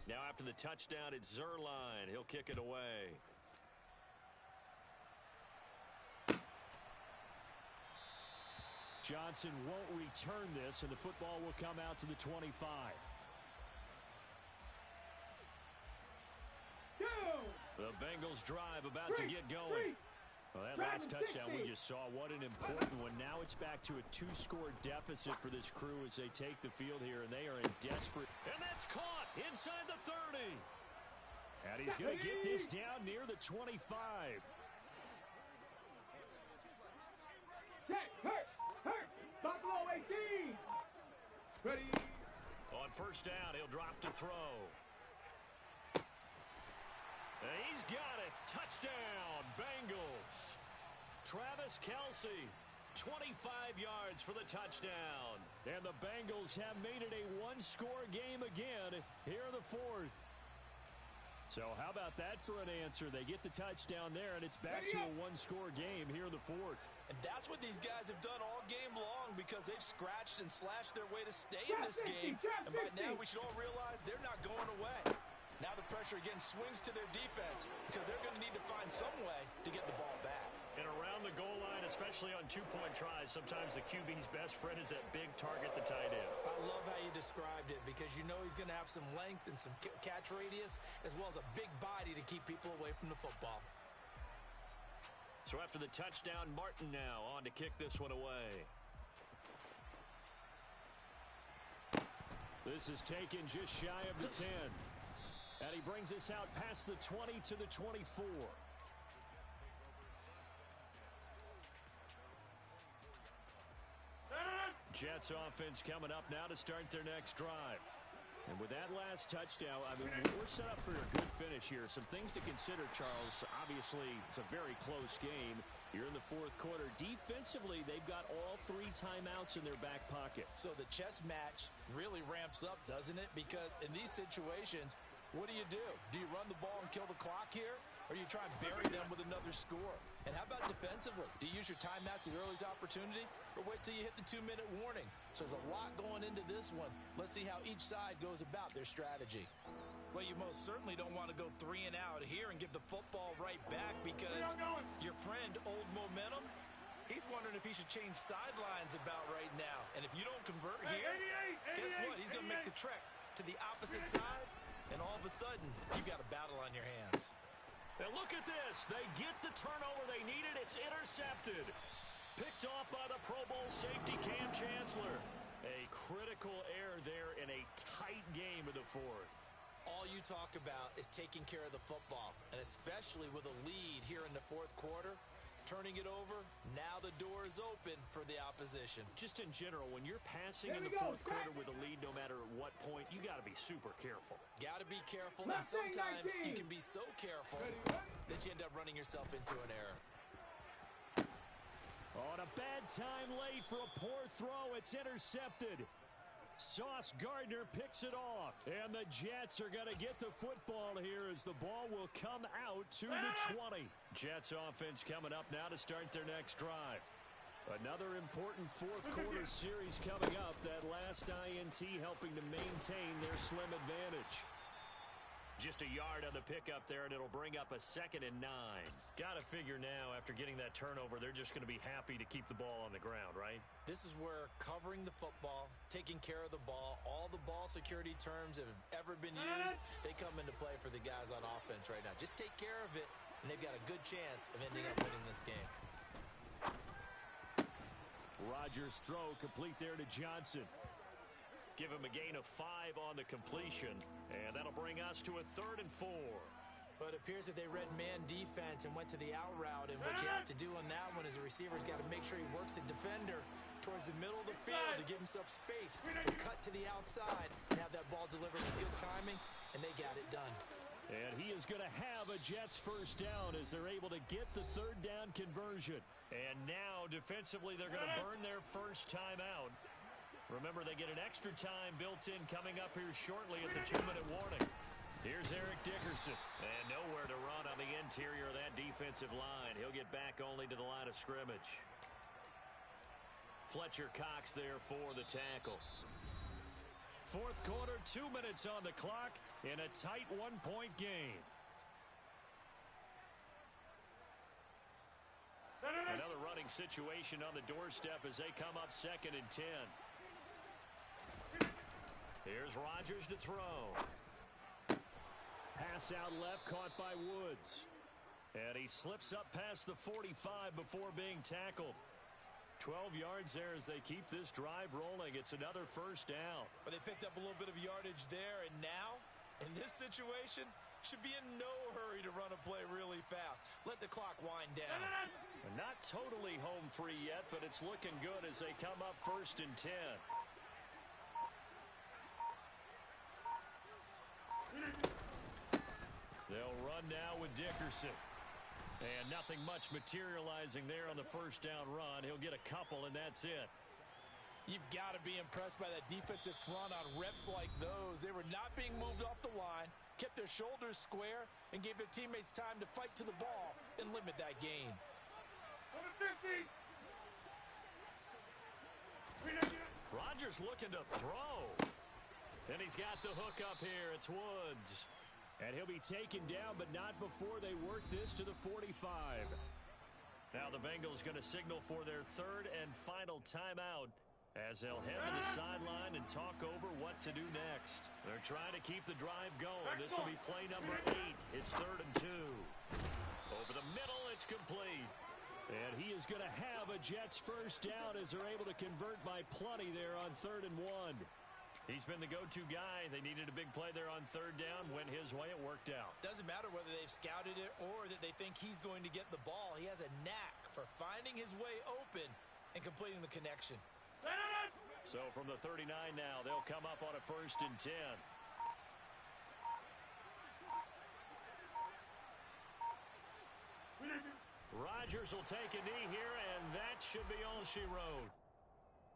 Now after the touchdown, it's Zerline. He'll kick it away. Johnson won't return this, and the football will come out to the 25. The Bengals drive about to get going. Well, that last touchdown we just saw, what an important one. Now it's back to a 2-score deficit for this crew as they take the field here, and they are in desperate. And that's caught inside the 30. And he's going to get this down near the 25. Check, hurt. Buffalo 18. Ready. On first down, he'll drop to throw. And he's got it. Touchdown, Bengals. Travis Kelce, 25 yards for the touchdown. And the Bengals have made it a one-score game again here in the fourth. So how about that for an answer? They get the touchdown there, and it's back to a one-score game here in the fourth. And that's what these guys have done all game long because they've scratched and slashed their way to stay in this game. And by now, we should all realize they're not going away. Now the pressure again swings to their defense because they're going to need to find some way to get the ball back. And around the goal line, especially on two-point tries, sometimes the QB's best friend is that big target, the tight end. I love how you described it because you know he's going to have some length and some catch radius as well as a big body to keep people away from the football. So after the touchdown, Martin now on to kick this one away. This is taken just shy of the 10. And he brings us out past the 20 to the 24. Jets offense coming up now to start their next drive. And with that last touchdown, I mean, we're set up for a good finish. finish here. Some things to consider, Charles. Obviously, it's a very close game. You're in the fourth quarter. Defensively, they've got all 3 timeouts in their back pocket. So the chess match really ramps up, doesn't it? Because in these situations, what do? Do you run the ball and kill the clock here? Or you try and bury them with another score? And how about defensively? Do you use your timeouts at earliest opportunity? Or wait till you hit the 2-minute warning? So there's a lot going into this one. Let's see how each side goes about their strategy. Well, you most certainly don't want to go 3 and out here and give the football right back because your friend, Old Momentum, he's wondering if he should change sidelines about right now. And if you don't convert here, guess what? He's going to make the trek to the opposite side, and all of a sudden, you've got a battle on your hands. And look at this. They get the turnover they needed. It's intercepted. Picked off by the Pro Bowl safety Cam Chancellor. A critical error there in a tight game of the fourth. All you talk about is taking care of the football, and especially with a lead here in the fourth quarter, turning it over, now the door is open for the opposition. Just in general, when you're passing in the fourth quarter with a lead, no matter what point, you got to be super careful. Got to be careful, and sometimes you can be so careful that you end up running yourself into an error. On a bad time late for a poor throw, it's intercepted. Sauce Gardner picks it off, and the Jets are going to get the football here as the ball will come out to the 20. Jets offense coming up now to start their next drive. Another important fourth quarter series coming up. That last INT helping to maintain their slim advantage. Just a yard on the pickup there, and it'll bring up a 2nd and 9. Got to figure now, after getting that turnover, they're just going to be happy to keep the ball on the ground, right? This is where covering the football, taking care of the ball, all the ball security terms that have ever been used, they come into play for the guys on offense right now. Just take care of it, and they've got a good chance of ending up winning this game. Rodgers' throw complete there to Johnson. Give him a gain of 5 on the completion, and that'll bring us to a 3rd and 4. But it appears that they read man defense and went to the out route, and what you have to do on that one is the receiver's got to make sure he works the defender towards the middle of the field to give himself space to cut to the outside and have that ball delivered with good timing, and they got it done. And he is going to have a Jets first down as they're able to get the 3rd down conversion. And now, defensively, they're going to burn their first time out. Remember, they get an extra time built in coming up here shortly at the 2-minute warning. Here's Eric Dickerson. And nowhere to run on the interior of that defensive line. He'll get back only to the line of scrimmage. Fletcher Cox there for the tackle. Fourth quarter, 2 minutes on the clock in a tight 1-point game. Another running situation on the doorstep as they come up 2nd and 10. Here's Rodgers to throw. Pass out left, caught by Woods. And he slips up past the 45 before being tackled. 12 yards there as they keep this drive rolling. It's another first down. But they picked up a little bit of yardage there, and now, in this situation, should be in no hurry to run a play really fast. Let the clock wind down. Not totally home free yet, but it's looking good as they come up 1st and 10. They'll run now with Dickerson. And nothing much materializing there on the first down run. He'll get a couple, and that's it. You've got to be impressed by that defensive front on reps like those. They were not being moved off the line, kept their shoulders square, and gave their teammates time to fight to the ball and limit that gain. Rodgers looking to throw. And he's got the hook up here. It's Woods. And he'll be taken down, but not before they work this to the 45. Now the Bengals going to signal for their 3rd and final timeout as they'll head to the sideline and talk over what to do next. They're trying to keep the drive going. This will be play number 8. It's 3rd and 2. Over the middle, it's complete. And he is going to have a Jets first down as they're able to convert by plenty there on 3rd and 1. He's been the go-to guy. They needed a big play there on 3rd down. Went his way. It worked out. Doesn't matter whether they've scouted it or that they think he's going to get the ball. He has a knack for finding his way open and completing the connection. So from the 39 now, they'll come up on a 1st and 10. Rodgers will take a knee here, and that should be all she wrote.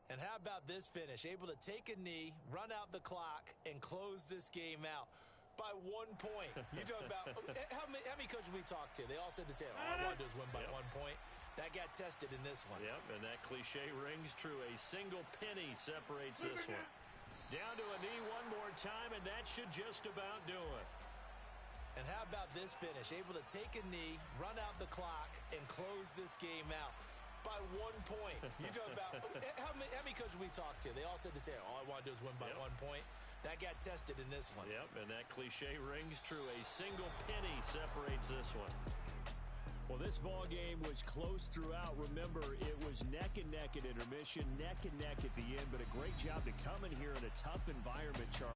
And how about this finish? Able to take a knee, run out the clock, and close this game out by 1 point. You talk about how many coaches we talked to? They all said the same. All I want to do is win by 1 point. That got tested in this one. Yep, and that cliche rings true. A single penny separates this one. Down to a knee one more time, and that should just about do it. And how about this finish? Able to take a knee, run out the clock, and close this game out by 1 point. You talk about how many coaches we talked to? They all said the same. All I want to do is win by 1 point. That got tested in this one. Yep, and that cliche rings true. A single penny separates this one. Well, this ball game was close throughout. Remember, it was neck and neck at intermission, neck and neck at the end, but a great job to come in here in a tough environment, Charles.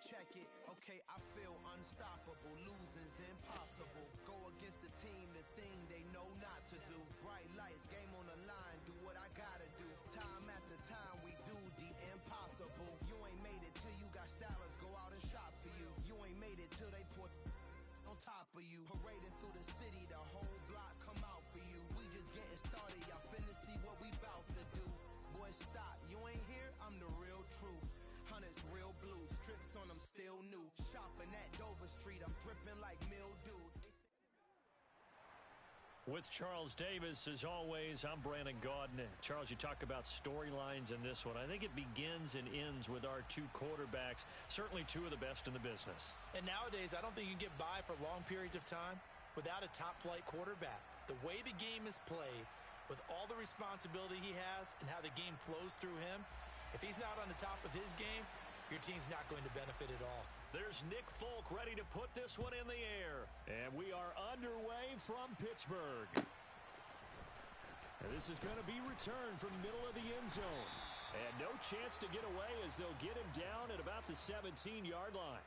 check it. Okay, I feel unstoppable. Losing's impossible. Go against the team, the thing they know not to do. Bright lights, game on the line, do what I gotta do. Time after time, we do the impossible. You ain't made it till you got stylists go out and shop for you. You ain't made it till they put on top of you. Parading through the city, the whole block come out for you. We just getting started, y'all finna see what we bout to do. Boy, stop, you ain't here, I'm the real truth. Hunters, real blues, trips on them still new. Shopping at Dover Street, I'm dripping like mildew. With Charles Davis, as always, I'm Brandon Gaudin. Charles, you talk about storylines in this one. I think it begins and ends with our two quarterbacks, certainly two of the best in the business. And nowadays, I don't think you can get by for long periods of time without a top-flight quarterback. The way the game is played, with all the responsibility he has and how the game flows through him, if he's not on the top of his game, your team's not going to benefit at all. There's Nick Folk ready to put this one in the air. And we are underway from Pittsburgh. And this is going to be returned from middle of the end zone. And no chance to get away as they'll get him down at about the 17-yard line.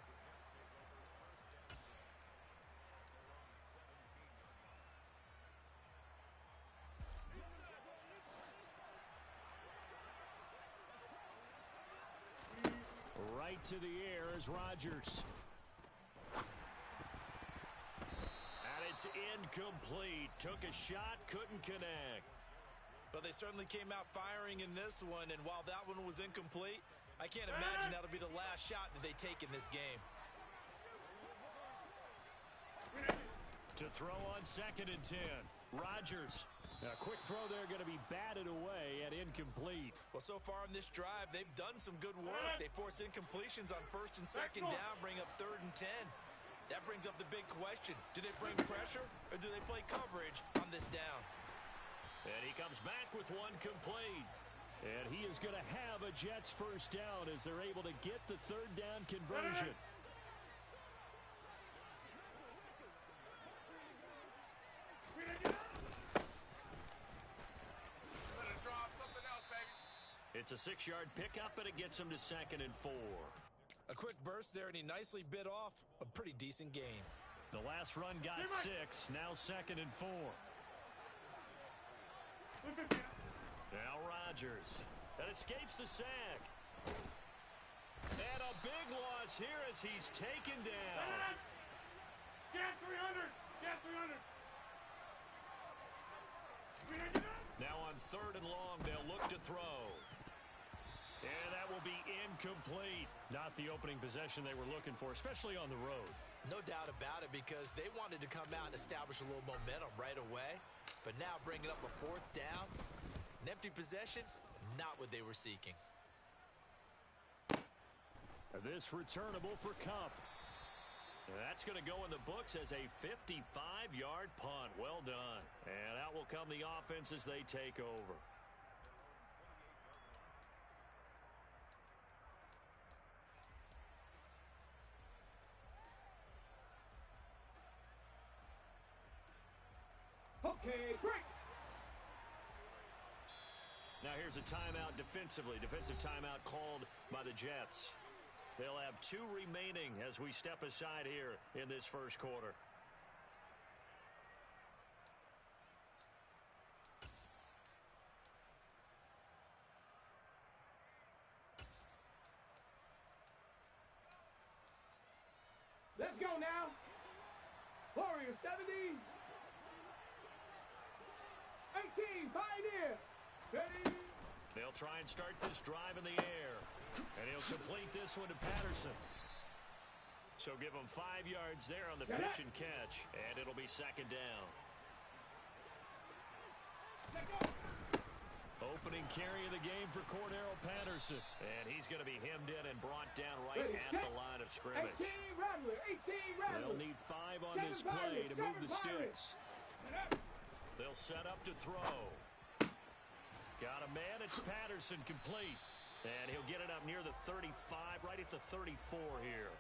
Right to the air is Rodgers. And it's incomplete. Took a shot, couldn't connect. But they certainly came out firing in this one, and while that one was incomplete, I can't imagine that'll be the last shot that they take in this game. To throw on 2nd and 10. Rodgers. A quick throw there going to be batted away and incomplete. Well, so far in this drive, they've done some good work. They force incompletions on 1st and 2nd down, bring up 3rd and 10. That brings up the big question. Do they bring pressure or do they play coverage on this down? And he comes back with one complete. And he is going to have a Jets first down as they're able to get the 3rd down conversion. It's a 6-yard pickup, and it gets him to 2nd and 4. A quick burst there, and he nicely bit off a pretty decent gain. The last run got 6, now 2nd and 4. Now Rodgers. That escapes the sack. And a big loss here as he's taken down. Get 300! Get 300! Now on 3rd and long, they'll look to throw. And that will be incomplete. Not the opening possession they were looking for, especially on the road. No doubt about it, because they wanted to come out and establish a little momentum right away. But now bringing up a 4th down, an empty possession, not what they were seeking. This returnable for Kupp. And that's going to go in the books as a 55-yard punt. Well done. And out will come the offense as they take over. Okay, break! Now here's a timeout defensively. Defensive timeout called by the Jets. They'll have 2 remaining as we step aside here in this first quarter. Let's go now! Warriors 70! 18, Pioneer! Ready? They'll try and start this drive in the air. And he'll complete this one to Patterson. So give him 5 yards there on the pitch and catch. And it'll be 2nd down. Opening carry of the game for Cordero Patterson. And he's going to be hemmed in and brought down right at the line of scrimmage. 18 Rattler, 18 Rattler. They'll need 5 on this play to move the sticks. They'll set up to throw. Got a man. It's Patterson complete. And he'll get it up near the 35, right at the 34 here.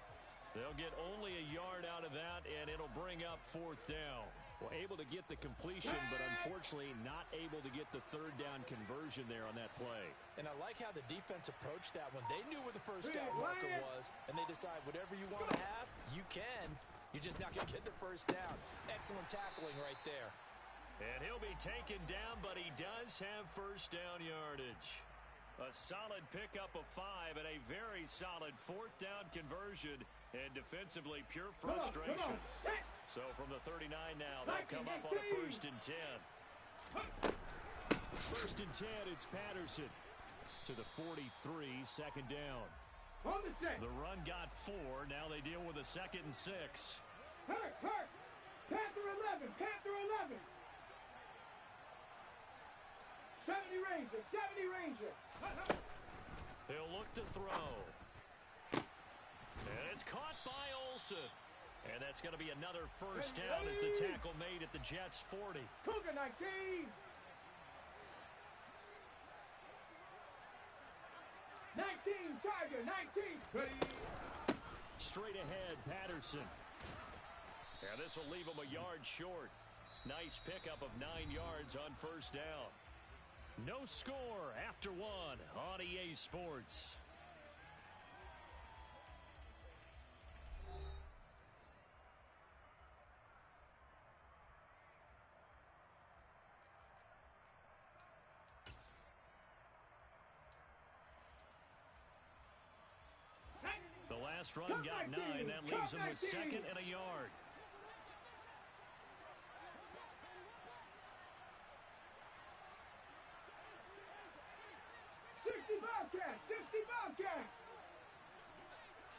They'll get only a yard out of that, and it'll bring up 4th down. Well, able to get the completion, but unfortunately not able to get the third down conversion there on that play. And I like how the defense approached that one. They knew where the first down marker was, and they decide whatever you want to have, you can. You're just not going to get the first down. Excellent tackling right there. And he'll be taken down, but he does have first down yardage. A solid pickup of 5 and a very solid fourth down conversion, and defensively pure frustration. So from the 39 now, they'll come up on a 1st and 10. 1st and 10, it's Patterson. To the 43, 2nd down. The run got 4. Now they deal with a 2nd and 6. Hurt. Panther 11. 70 Ranger. He'll look to throw. And it's caught by Olsen. And that's going to be another first down as the tackle made at the Jets' 40. Cougar 19. 19, Tiger, 19. Ready. Straight ahead, Patterson. And this will leave him a yard short. Nice pickup of 9 yards on first down. No score after 1 on EA Sports. The last run got 9. That leaves him with 2nd and a yard.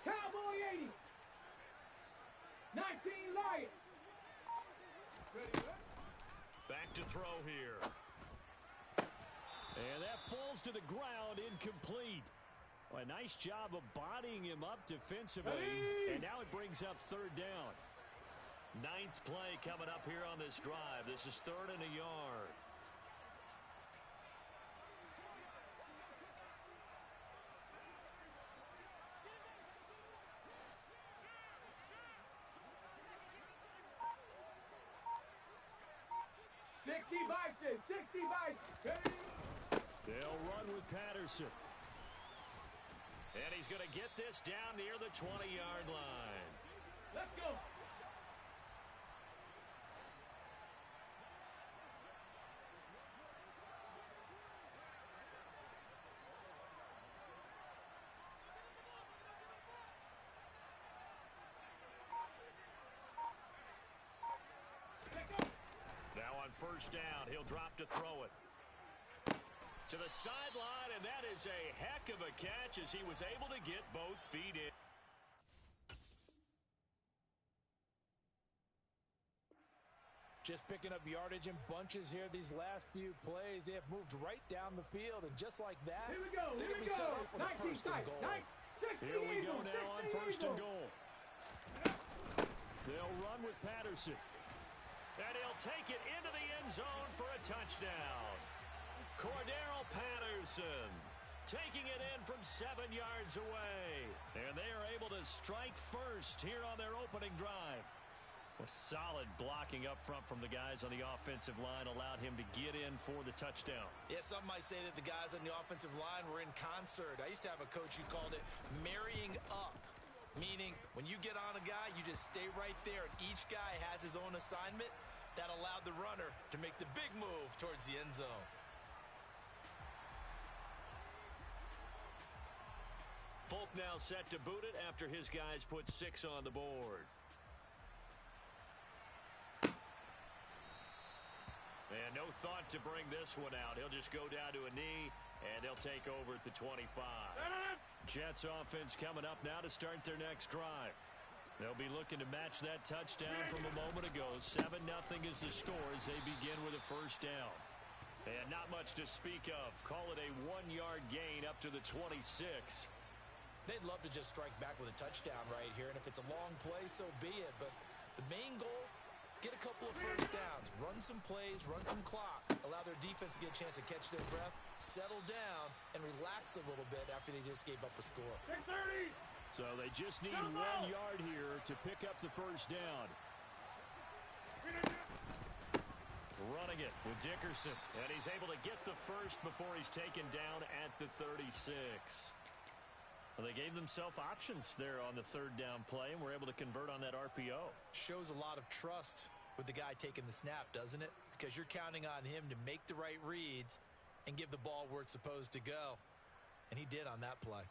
Cowboy 80. 19 Lion. Back to throw here. And that falls to the ground, incomplete. Well, a nice job of bodying him up defensively. And now it brings up 3rd down. 9th play coming up here on this drive. This is 3rd and a yard. They'll run with Patterson. And he's going to get this down near the 20-yard line. Let's go. Now on first down, he'll drop to throw it. To the sideline, and that is a heck of a catch as he was able to get both feet in. Just picking up yardage in bunches here these last few plays. They have moved right down the field, and just like that, here we go. they're going to be set up for the 1st and goal. Here we go now on 1st and goal. They'll run with Patterson. And he'll take it into the end zone for a touchdown. Cordero Patterson taking it in from 7 yards away. And they are able to strike first here on their opening drive. A solid blocking up front from the guys on the offensive line allowed him to get in for the touchdown. Yeah, some might say that the guys on the offensive line were in concert. I used to have a coach who called it marrying up, meaning when you get on a guy, you just stay right there, and each guy has his own assignment. That allowed the runner to make the big move towards the end zone. Folk now set to boot it after his guys put 6 on the board. And no thought to bring this one out. He'll just go down to a knee, and they'll take over at the 25. Jets offense coming up now to start their next drive. They'll be looking to match that touchdown from a moment ago. 7-0 is the score as they begin with a first down. And not much to speak of. Call it a 1-yard gain up to the 26. They'd love to just strike back with a touchdown right here, and if it's a long play, so be it. But the main goal, get a couple of first downs, run some plays, run some clock, allow their defense to get a chance to catch their breath, settle down, and relax a little bit after they just gave up a score. 30. So they just need 1 yard here to pick up the first down. Running it with Dickerson. And he's able to get the first before he's taken down at the 36. Well, they gave themselves options there on the third down play and were able to convert on that RPO. Shows a lot of trust with the guy taking the snap, doesn't it? Because you're counting on him to make the right reads and give the ball where it's supposed to go. And he did on that play.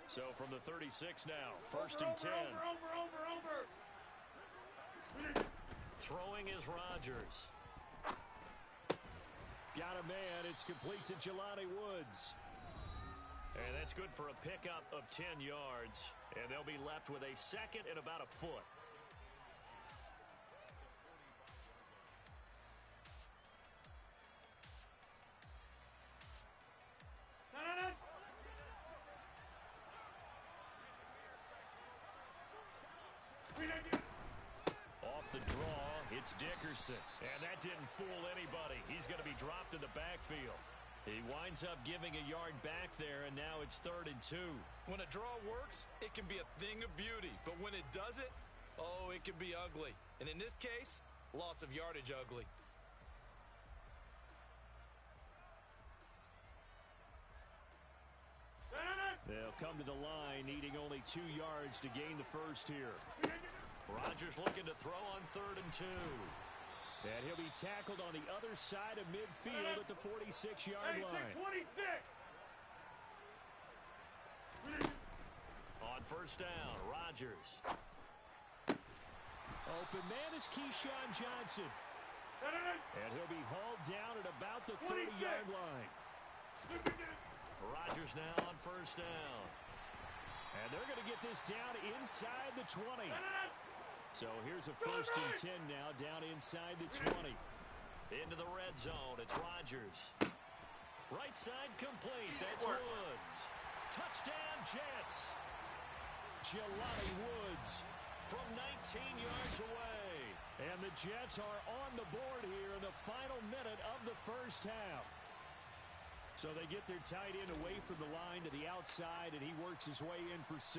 So from the 36 now, first and 10. Over. Throwing is Rodgers. Got a man. It's complete to Jelani Woods. And that's good for a pickup of 10 yards. And they'll be left with a second and about a foot. Off the draw, it's Dickerson. And that didn't fool anybody. He's going to be dropped in the backfield. He winds up giving a yard back there, and now it's 3rd and 2. When a draw works, it can be a thing of beauty. But when it doesn't, oh, it can be ugly. And in this case, loss of yardage ugly. They'll come to the line, needing only 2 yards to gain the first here. Rodgers looking to throw on 3rd and 2. And he'll be tackled on the other side of midfield at the 46-yard line. 26. On first down, Rodgers. Open man is Keyshawn Johnson. And he'll be hauled down at about the 30-yard line. Rodgers now on first down. And they're going to get this down inside the 20. So here's a 1st and 10 now, down inside the 20. Into the red zone, it's Rodgers. Right side complete, that's Woods. Touchdown, Jets. Jelani Woods from 19 yards away. And the Jets are on the board here in the final minute of the first half. So they get their tight end away from the line to the outside, and he works his way in for 6.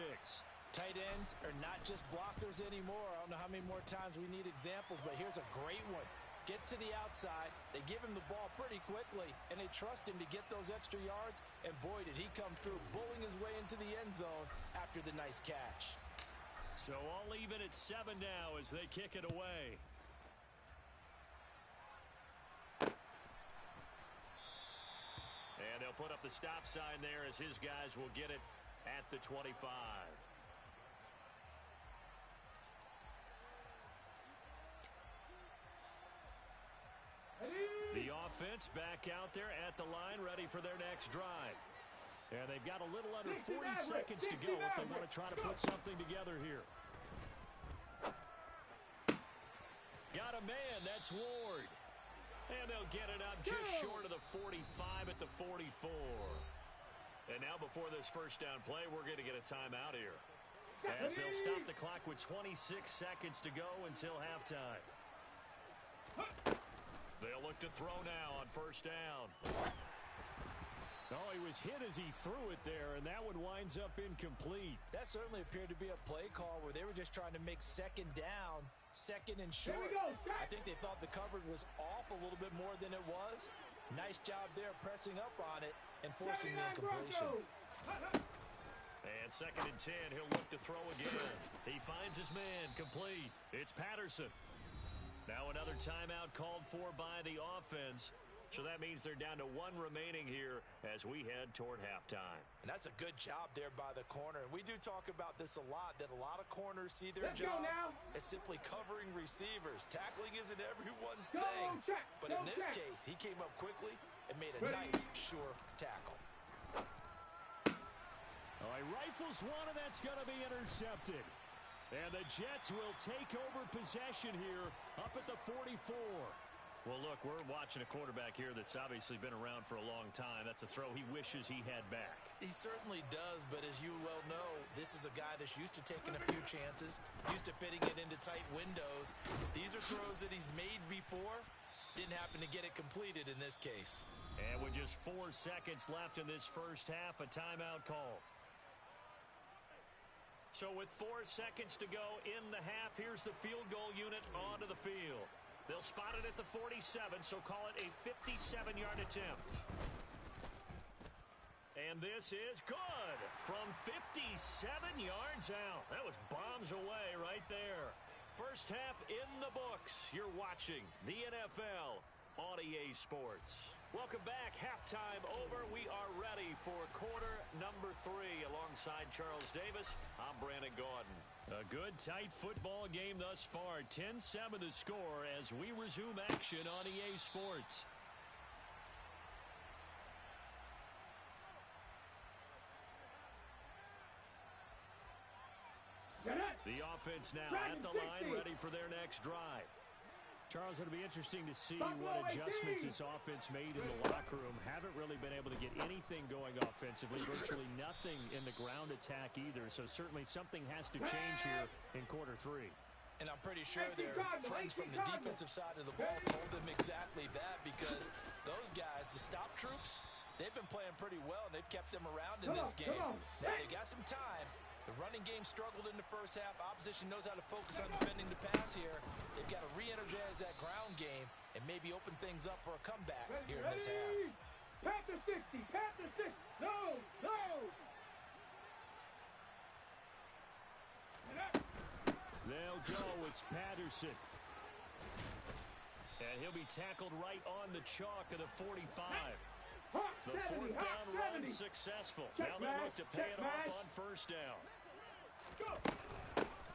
Tight ends are not just blockers anymore. I don't know how many more times we need examples, but here's a great one. Gets to the outside, they give him the ball pretty quickly, and they trust him to get those extra yards, and boy, did he come through, bulling his way into the end zone after the nice catch. So all even at 7 now as they kick it away. And they'll put up the stop sign there as his guys will get it at the 25. The offense back out there at the line, ready for their next drive. And they've got a little under 40 seconds to go if they want to try to put something together here. Got a man, that's Ward. And they'll get it up just short of the 45 at the 44. And now before this first down play, we're going to get a timeout here, as they'll stop the clock with 26 seconds to go until halftime. They'll look to throw now on first down. Oh, he was hit as he threw it there, and that one winds up incomplete. That certainly appeared to be a play call where they were just trying to make second down, second and short. I think they thought the coverage was off a little bit more than it was. Nice job there pressing up on it and forcing the incompletion. And 2nd and 10, he'll look to throw again. He finds his man, complete. It's Patterson. Now another timeout called for by the offense. So that means they're down to 1 remaining here as we head toward halftime. And that's a good job there by the corner. And we do talk about this a lot, that a lot of corners see their job as simply covering receivers. Tackling isn't everyone's thing. But in this case, he came up quickly and made a nice, sure tackle. Oh, he rifles one, and that's going to be intercepted. And the Jets will take over possession here up at the 44. Well, look, we're watching a quarterback here that's obviously been around for a long time. That's a throw he wishes he had back. He certainly does, but as you well know, this is a guy that's used to taking a few chances, used to fitting it into tight windows. These are throws that he's made before. Didn't happen to get it completed in this case. And with just 4 seconds left in this first half, a timeout call. So with 4 seconds to go in the half, here's the field goal unit onto the field. They'll spot it at the 47, so call it a 57-yard attempt. And this is good from 57 yards out. That was bombs away right there. First half in the books. You're watching the NFL on EA Sports. Welcome back. Halftime over. We are ready for quarter number 3. Alongside Charles Davis, I'm Brandon Gaudin. A good, tight football game thus far. 10-7 the score as we resume action on EA Sports. The offense now at the line, ready for their next drive. Charles, it'll be interesting to see what adjustments this offense made in the locker room. Haven't really been able to get anything going offensively, virtually nothing in the ground attack either. So certainly something has to change here in quarter 3. And I'm pretty sure their friends from the defensive side of the ball told them exactly that, because those guys, the stop troops, they've been playing pretty well, and they've kept them around in this game. Now, they got some time. The running game struggled in the first half. Opposition knows how to focus on defending the pass here. They've got to re-energize that ground game and maybe open things up for a comeback here in this half. Panther 60, Panther 60. No, no. They'll go. It's Patterson. And he'll be tackled right on the chalk of the 45. The 70, fourth down run 70. successful. Check Now they look to pay it match. off on first down. Go.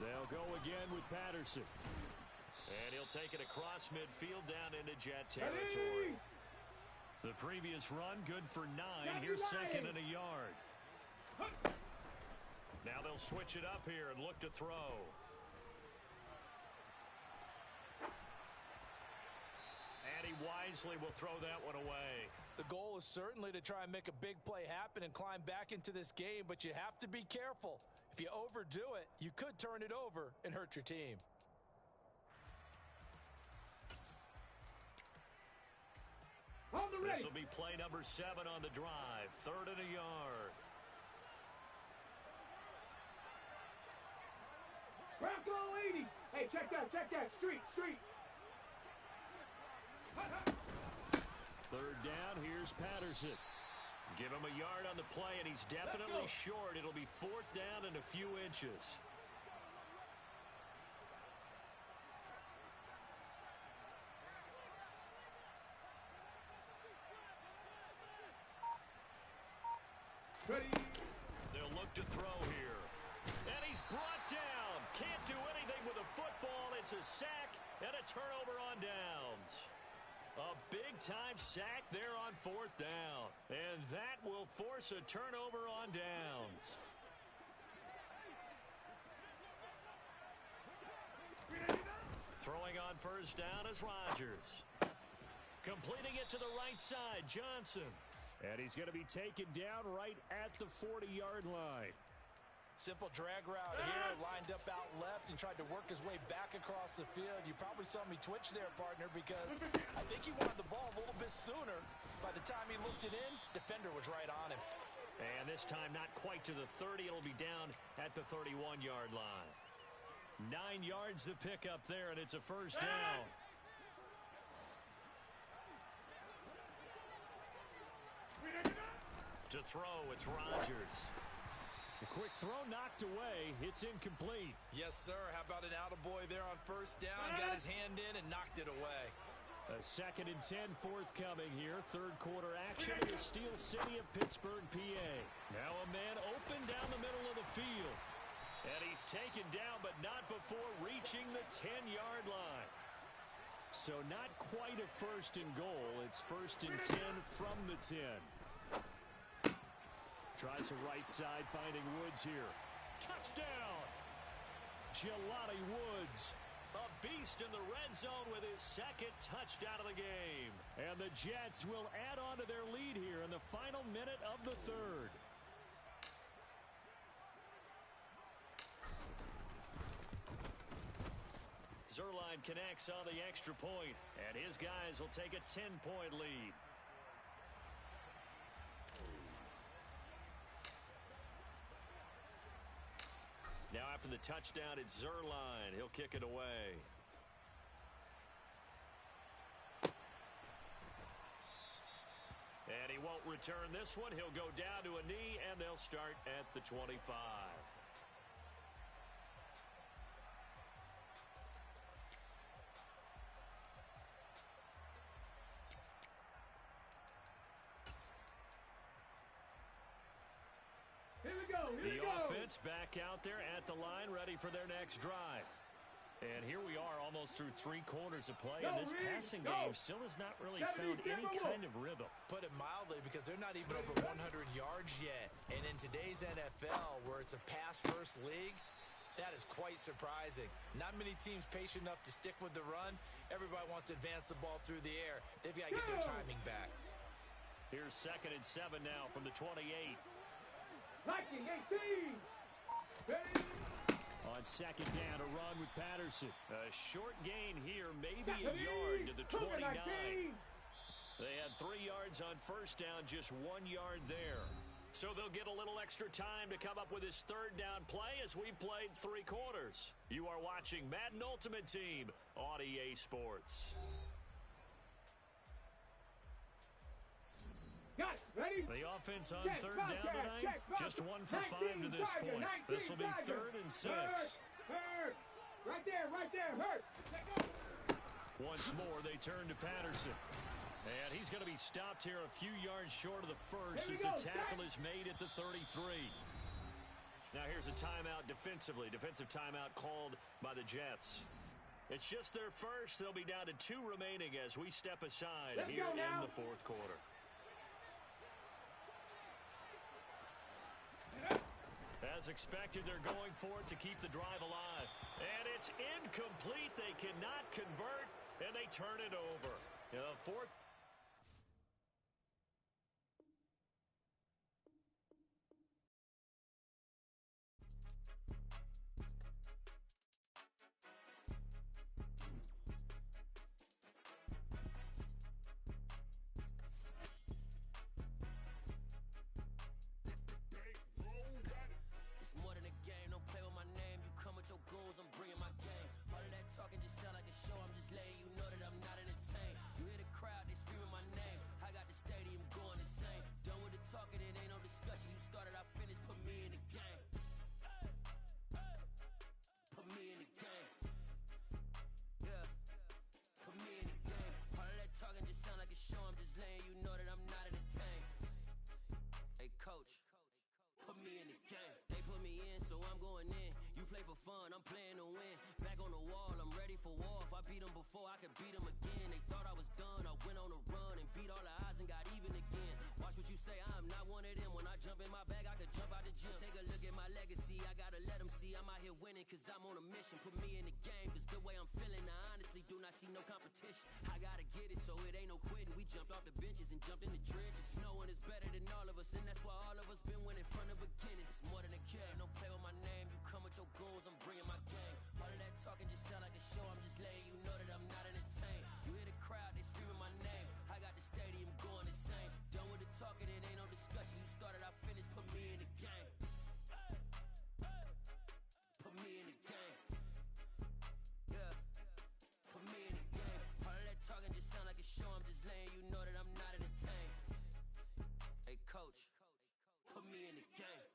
They'll go again with Patterson. And he'll take it across midfield down into Jet territory. The previous run, good for 9. Here's second and a yard. Now they'll switch it up here and look to throw. And he wisely will throw that one away. The goal is certainly to try and make a big play happen and climb back into this game, but you have to be careful. If you overdo it, you could turn it over and hurt your team. This will be play number 7 on the drive. 3rd and a yard. Bronco 80. Hey, check that. Street. 3rd down, here's Patterson. Give him a yard on the play, and he's definitely short. It'll be 4th down and a few inches. Ready. They'll look to throw here. And he's brought down. Can't do anything with a football. It's a sack and a turnover on downs. A big-time sack there on 4th down. And that will force a turnover on downs. Throwing on first down is Rodgers. Completing it to the right side, Johnson. And he's going to be taken down right at the 40-yard line. Simple drag route here, lined up out left and tried to work his way back across the field. You probably saw me twitch there, partner, because I think he wanted the ball a little bit sooner. By the time he looked it in, defender was right on him. And this time not quite to the 30. It'll be down at the 31-yard line. 9 yards to pick up there, and it's a first down. To throw, it's Rodgers. A quick throw knocked away. It's incomplete. Yes, sir. How about an attaboy there on first down? Got his hand in and knocked it away. A 2nd and 10 forthcoming here. 3rd quarter action in the Steel City of Pittsburgh, PA. Now a man open down the middle of the field. And he's taken down, but not before reaching the 10-yard line. So not quite a 1st and goal. It's 1st and 10 from the 10. Tries the right side, finding Woods here. Touchdown! Jelani Woods, a beast in the red zone with his 2nd touchdown of the game. And the Jets will add on to their lead here in the final minute of the 3rd. Zerline connects on the extra point, and his guys will take a 10-point lead. Now after the touchdown, it's Zerline. He'll kick it away. And he won't return this one. He'll go down to a knee, and they'll start at the 25. Here we go. The offense back out there at the line, ready for their next drive. And here we are almost through 3 quarters of play, and this passing game still has not really found any kind of rhythm. Put it mildly, because they're not even over 100 yards yet. And in today's NFL, where it's a pass-first league, that is quite surprising. Not many teams patient enough to stick with the run. Everybody wants to advance the ball through the air. They've got to get their timing back. Here's 2nd and 7 now from the 28. Liking 18. Ready? On 2nd down, a run with Patterson. A short gain here, maybe a yard to the 29. They had 3 yards on 1st down, just 1 yard there. So they'll get a little extra time to come up with his 3rd down play as we've played 3 quarters. You are watching Madden Ultimate Team on EA Sports. Got it. Ready? The offense on 3rd down tonight, just 1 for 5 to this point. This will be 3rd and 6. Hurt. Right there, hurt. Once more, they turn to Patterson. And he's going to be stopped here a few yards short of the first as the tackle is made at the 33. Now here's a timeout defensively. Defensive timeout called by the Jets. It's just their first. They'll be down to 2 remaining as we step aside here in the 4th quarter. As expected, they're going for it to keep the drive alive. And it's incomplete. They cannot convert, and they turn it over. The 4th. I'm playing to win. Back on the wall, I'm ready for war. If I beat them before, I could beat them again. They thought I was done. I went on a run and beat all the odds and got even again. Watch what you say, I'm not one of them. When I jump in my bag, I could jump out the gym. Take a look at my legacy. I gotta let them see I'm out here winning, cause I'm on a mission. Put me in the game, cause the way I'm feeling, I honestly do not see no competition. I gotta get it, so it ain't no quitting. We jumped off the benches and jumped in the trenches. No one is better than all of us, and that's why all of us been winning from the beginning. It's more than a game. Don't play with my name. You come with your goons, I'm bringing my game. All of that talking just sound like a show. I'm just letting you know that I'm not entertained. You hear the crowd, they screaming my name. I got the stadium going insane. Done with the talking, it ain't no discussion. You started, I finished. Put me in the game. Put me in the game. Yeah. Put me in the game. All of that talking just sound like a show. I'm just letting you know that I'm not entertained. Hey, coach. Put me in the game.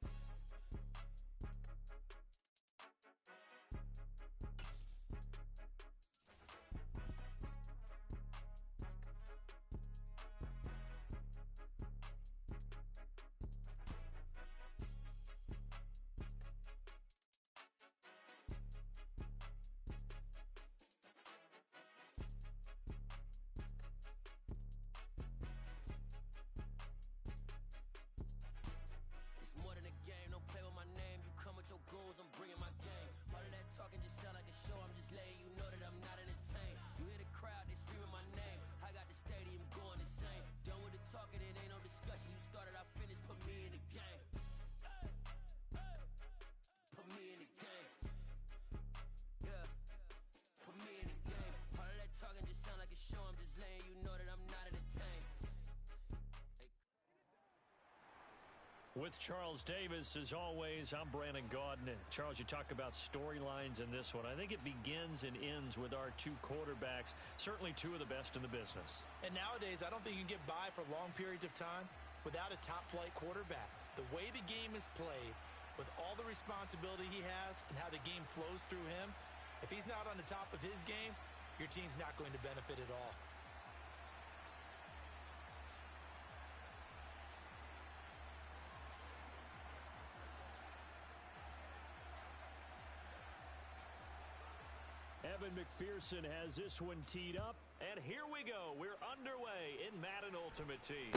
With Charles Davis, as always, I'm Brandon Gaudin. Charles, you talk about storylines in this one. I think it begins and ends with our two quarterbacks, certainly two of the best in the business. And nowadays, I don't think you can get by for long periods of time without a top-flight quarterback. The way the game is played, with all the responsibility he has and how the game flows through him, if he's not on the top of his game, your team's not going to benefit at all. Evan McPherson has this one teed up. And here we go. We're underway in Madden Ultimate Team.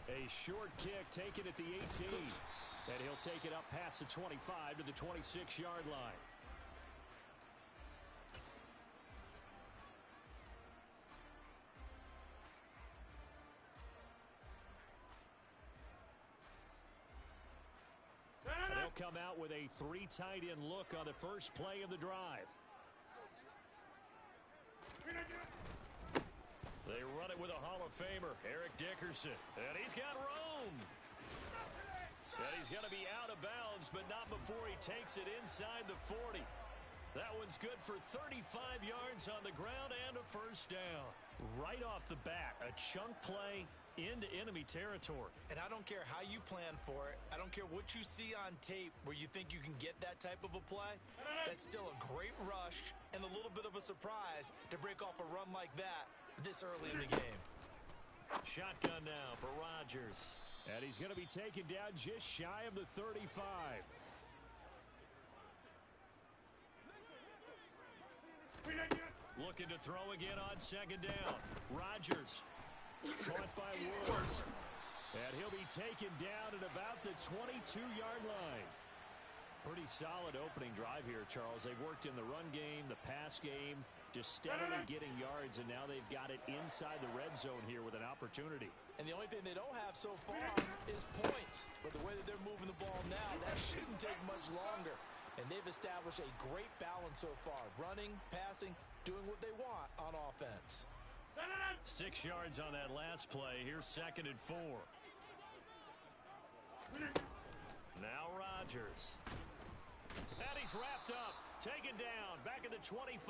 A short kick taken at the 18. And he'll take it up past the 25 to the 26-yard line. And they'll come out with a three tight end look on the first play of the drive. They run it with a Hall of Famer, Eric Dickerson. And he's got room. And he's going to be out of bounds, but not before he takes it inside the 40. That one's good for 35 yards on the ground and a first down. Right off the bat, a chunk play into enemy territory. And I don't care how you plan for it. I don't care what you see on tape where you think you can get that type of a play. That's still a great rush and a little bit of a surprise to break off a run like that this early in the game. Shotgun now for Rodgers. And he's going to be taken down just shy of the 35. Looking to throw again on second down. Rodgers caught by Woods. And he'll be taken down at about the 22-yard line. Pretty solid opening drive here, Charles. They've worked in the run game, the pass game, just steadily getting yards, and now they've got it inside the red zone here with an opportunity. And the only thing they don't have so far is points. But the way that they're moving the ball now, that shouldn't take much longer. And they've established a great balance so far. Running, passing, doing what they want on offense. 6 yards on that last play. Here's 2nd and 4. Now Rodgers. And he's wrapped up. Taken down. Back at the 25.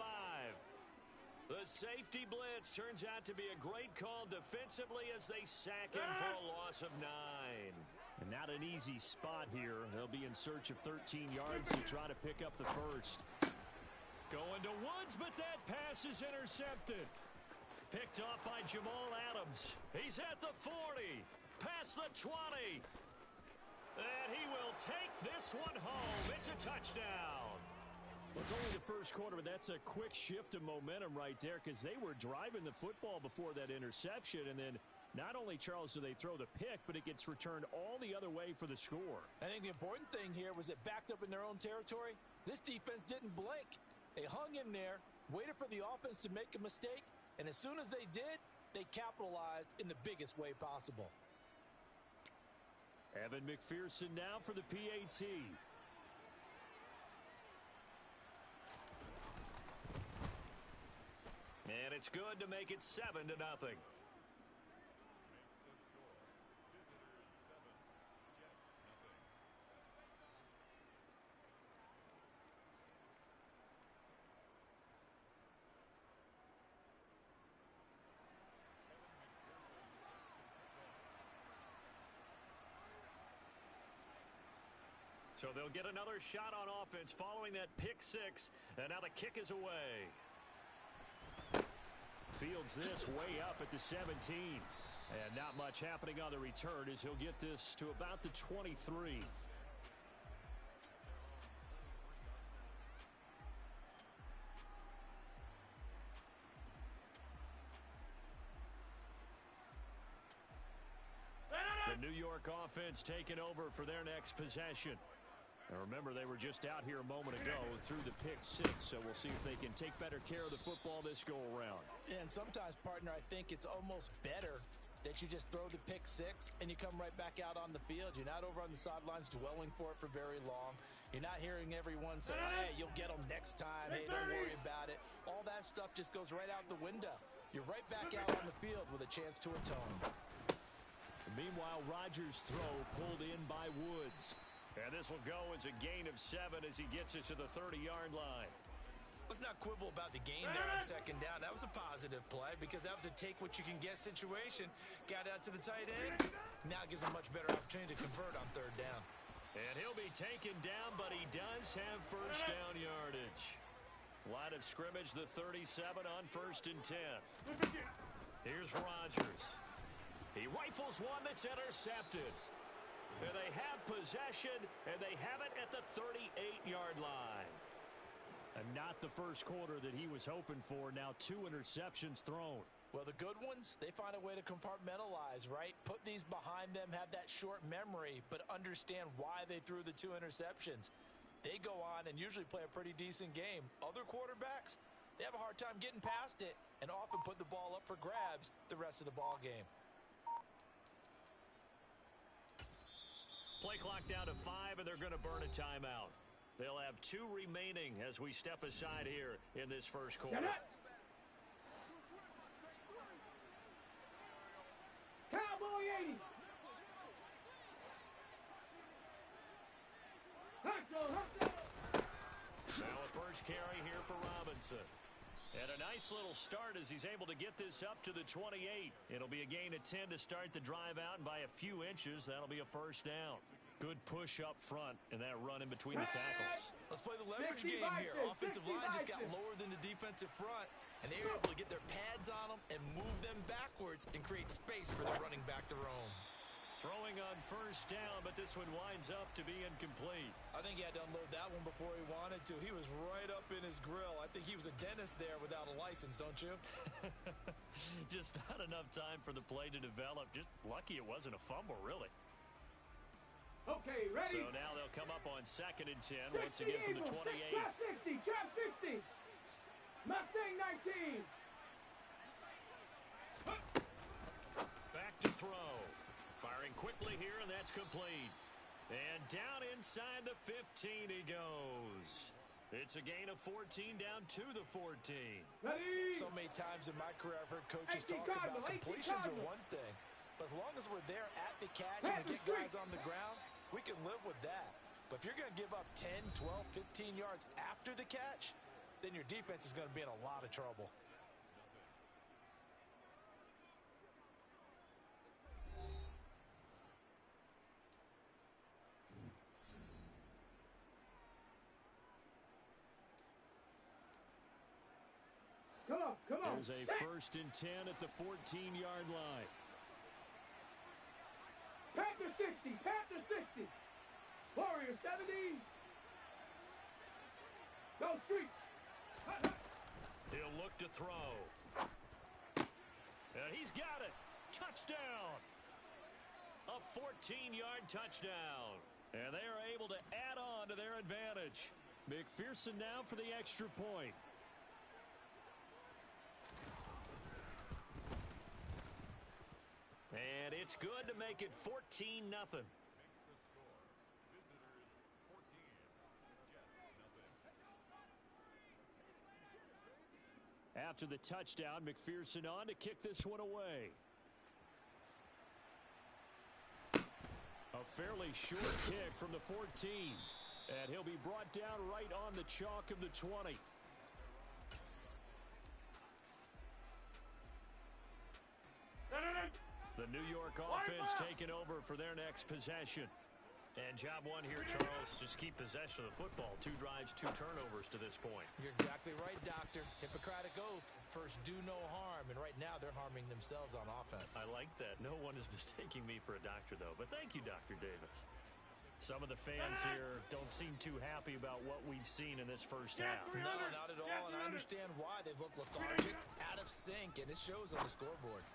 The safety blitz turns out to be a great call defensively as they sack him for a loss of 9. And not an easy spot here. They'll be in search of 13 yards to try to pick up the first. Going to Woods, but that pass is intercepted. Picked off by Jamal Adams. He's at the 40. Past the 20. And he will take this one home. It's a touchdown. Well, it's only the first quarter, but that's a quick shift of momentum right there because they were driving the football before that interception. And then not only, Charles, do they throw the pick, but it gets returned all the other way for the score. I think the important thing here was it backed up in their own territory. This defense didn't blink. They hung in there, waited for the offense to make a mistake, and as soon as they did, they capitalized in the biggest way possible. Evan McPherson now for the PAT. And it's good to make it 7-0. So they'll get another shot on offense following that pick 6. And now the kick is away. Fields this way up at the 17. And not much happening on the return as he'll get this to about the 23. The New York offense taking over for their next possession. And remember, they were just out here a moment ago through the pick 6, so we'll see if they can take better care of the football this go-around. And sometimes, partner, I think it's almost better that you just throw the pick 6 and you come right back out on the field. You're not over on the sidelines dwelling for it for very long. You're not hearing everyone say, hey, you'll get them next time. Hey, don't worry about it. All that stuff just goes right out the window. You're right back out on the field with a chance to atone. Meanwhile, Rodgers' throw pulled in by Woods. And this will go as a gain of 7 as he gets it to the 30-yard line. Let's not quibble about the gain there on second down. That was a positive play because that was a take-what-you-can-get situation. Got out to the tight end. Now gives him much better opportunity to convert on third down. And he'll be taken down, but he does have first down yardage. Line of scrimmage, the 37 on 1st and 10. Here's Rodgers. He rifles one that's intercepted. And they have possession, and they have it at the 38-yard line. And not the first quarter that he was hoping for. Now 2 interceptions thrown. Well, the good ones, they find a way to compartmentalize, right? Put these behind them, have that short memory, but understand why they threw the 2 interceptions. They go on and usually play a pretty decent game. Other quarterbacks, they have a hard time getting past it and often put the ball up for grabs the rest of the ball game. Play clock down to 5, and they're going to burn a timeout. They'll have 2 remaining as we step aside here in this first quarter. Cowboy 80. Now a first carry here for Robinson. And a nice little start as he's able to get this up to the 28. It'll be a gain of 10 to start the drive out, and by a few inches, that'll be a first down. Good push up front and that run in between the tackles. Let's play the leverage game here. Offensive line just got lower than the defensive front, and they were able to get their pads on them and move them backwards and create space for the running back to roam. Throwing on first down, but this one winds up to be incomplete. I think he had to unload that one before he wanted to. He was right up in his grill. I think he was a dentist there without a license, don't you? Just not enough time for the play to develop. Just lucky it wasn't a fumble, really. Okay, ready? So now they'll come up on 2nd and 10, once again from the 28. Trap 60. Mustang 19. Back to throw. Firing quickly here, and that's complete. And down inside the 15 he goes. It's a gain of 14 down to the 14. Ready? So many times in my career I've heard coaches talk about completions are one thing. But as long as we're there at the catch and we get guys on the ground, we can live with that. But if you're going to give up 10, 12, 15 yards after the catch, then your defense is going to be in a lot of trouble. Come on. There's a 1st and 10 at the 14-yard line. Panther 60. Warrior 70. Go street. He'll look to throw. And he's got it. Touchdown. A 14-yard touchdown. And they are able to add on to their advantage. McPherson now for the extra point. And it's good to make it 14-0. After the touchdown, McPherson on to kick this one away. A fairly short kick from the 14. And he'll be brought down right on the chalk of the 20. The New York offense taking over for their next possession. And job one here, Charles, just keep possession of the football. 2 drives, 2 turnovers to this point. You're exactly right, Doctor. Hippocratic oath. First, do no harm. And right now, they're harming themselves on offense. I like that. No one is mistaking me for a doctor, though. But thank you, Dr. Davis. Some of the fans here don't seem too happy about what we've seen in this first half. No, not at all. And I understand why. They've looked lethargic, out of sync, and it shows on the scoreboard.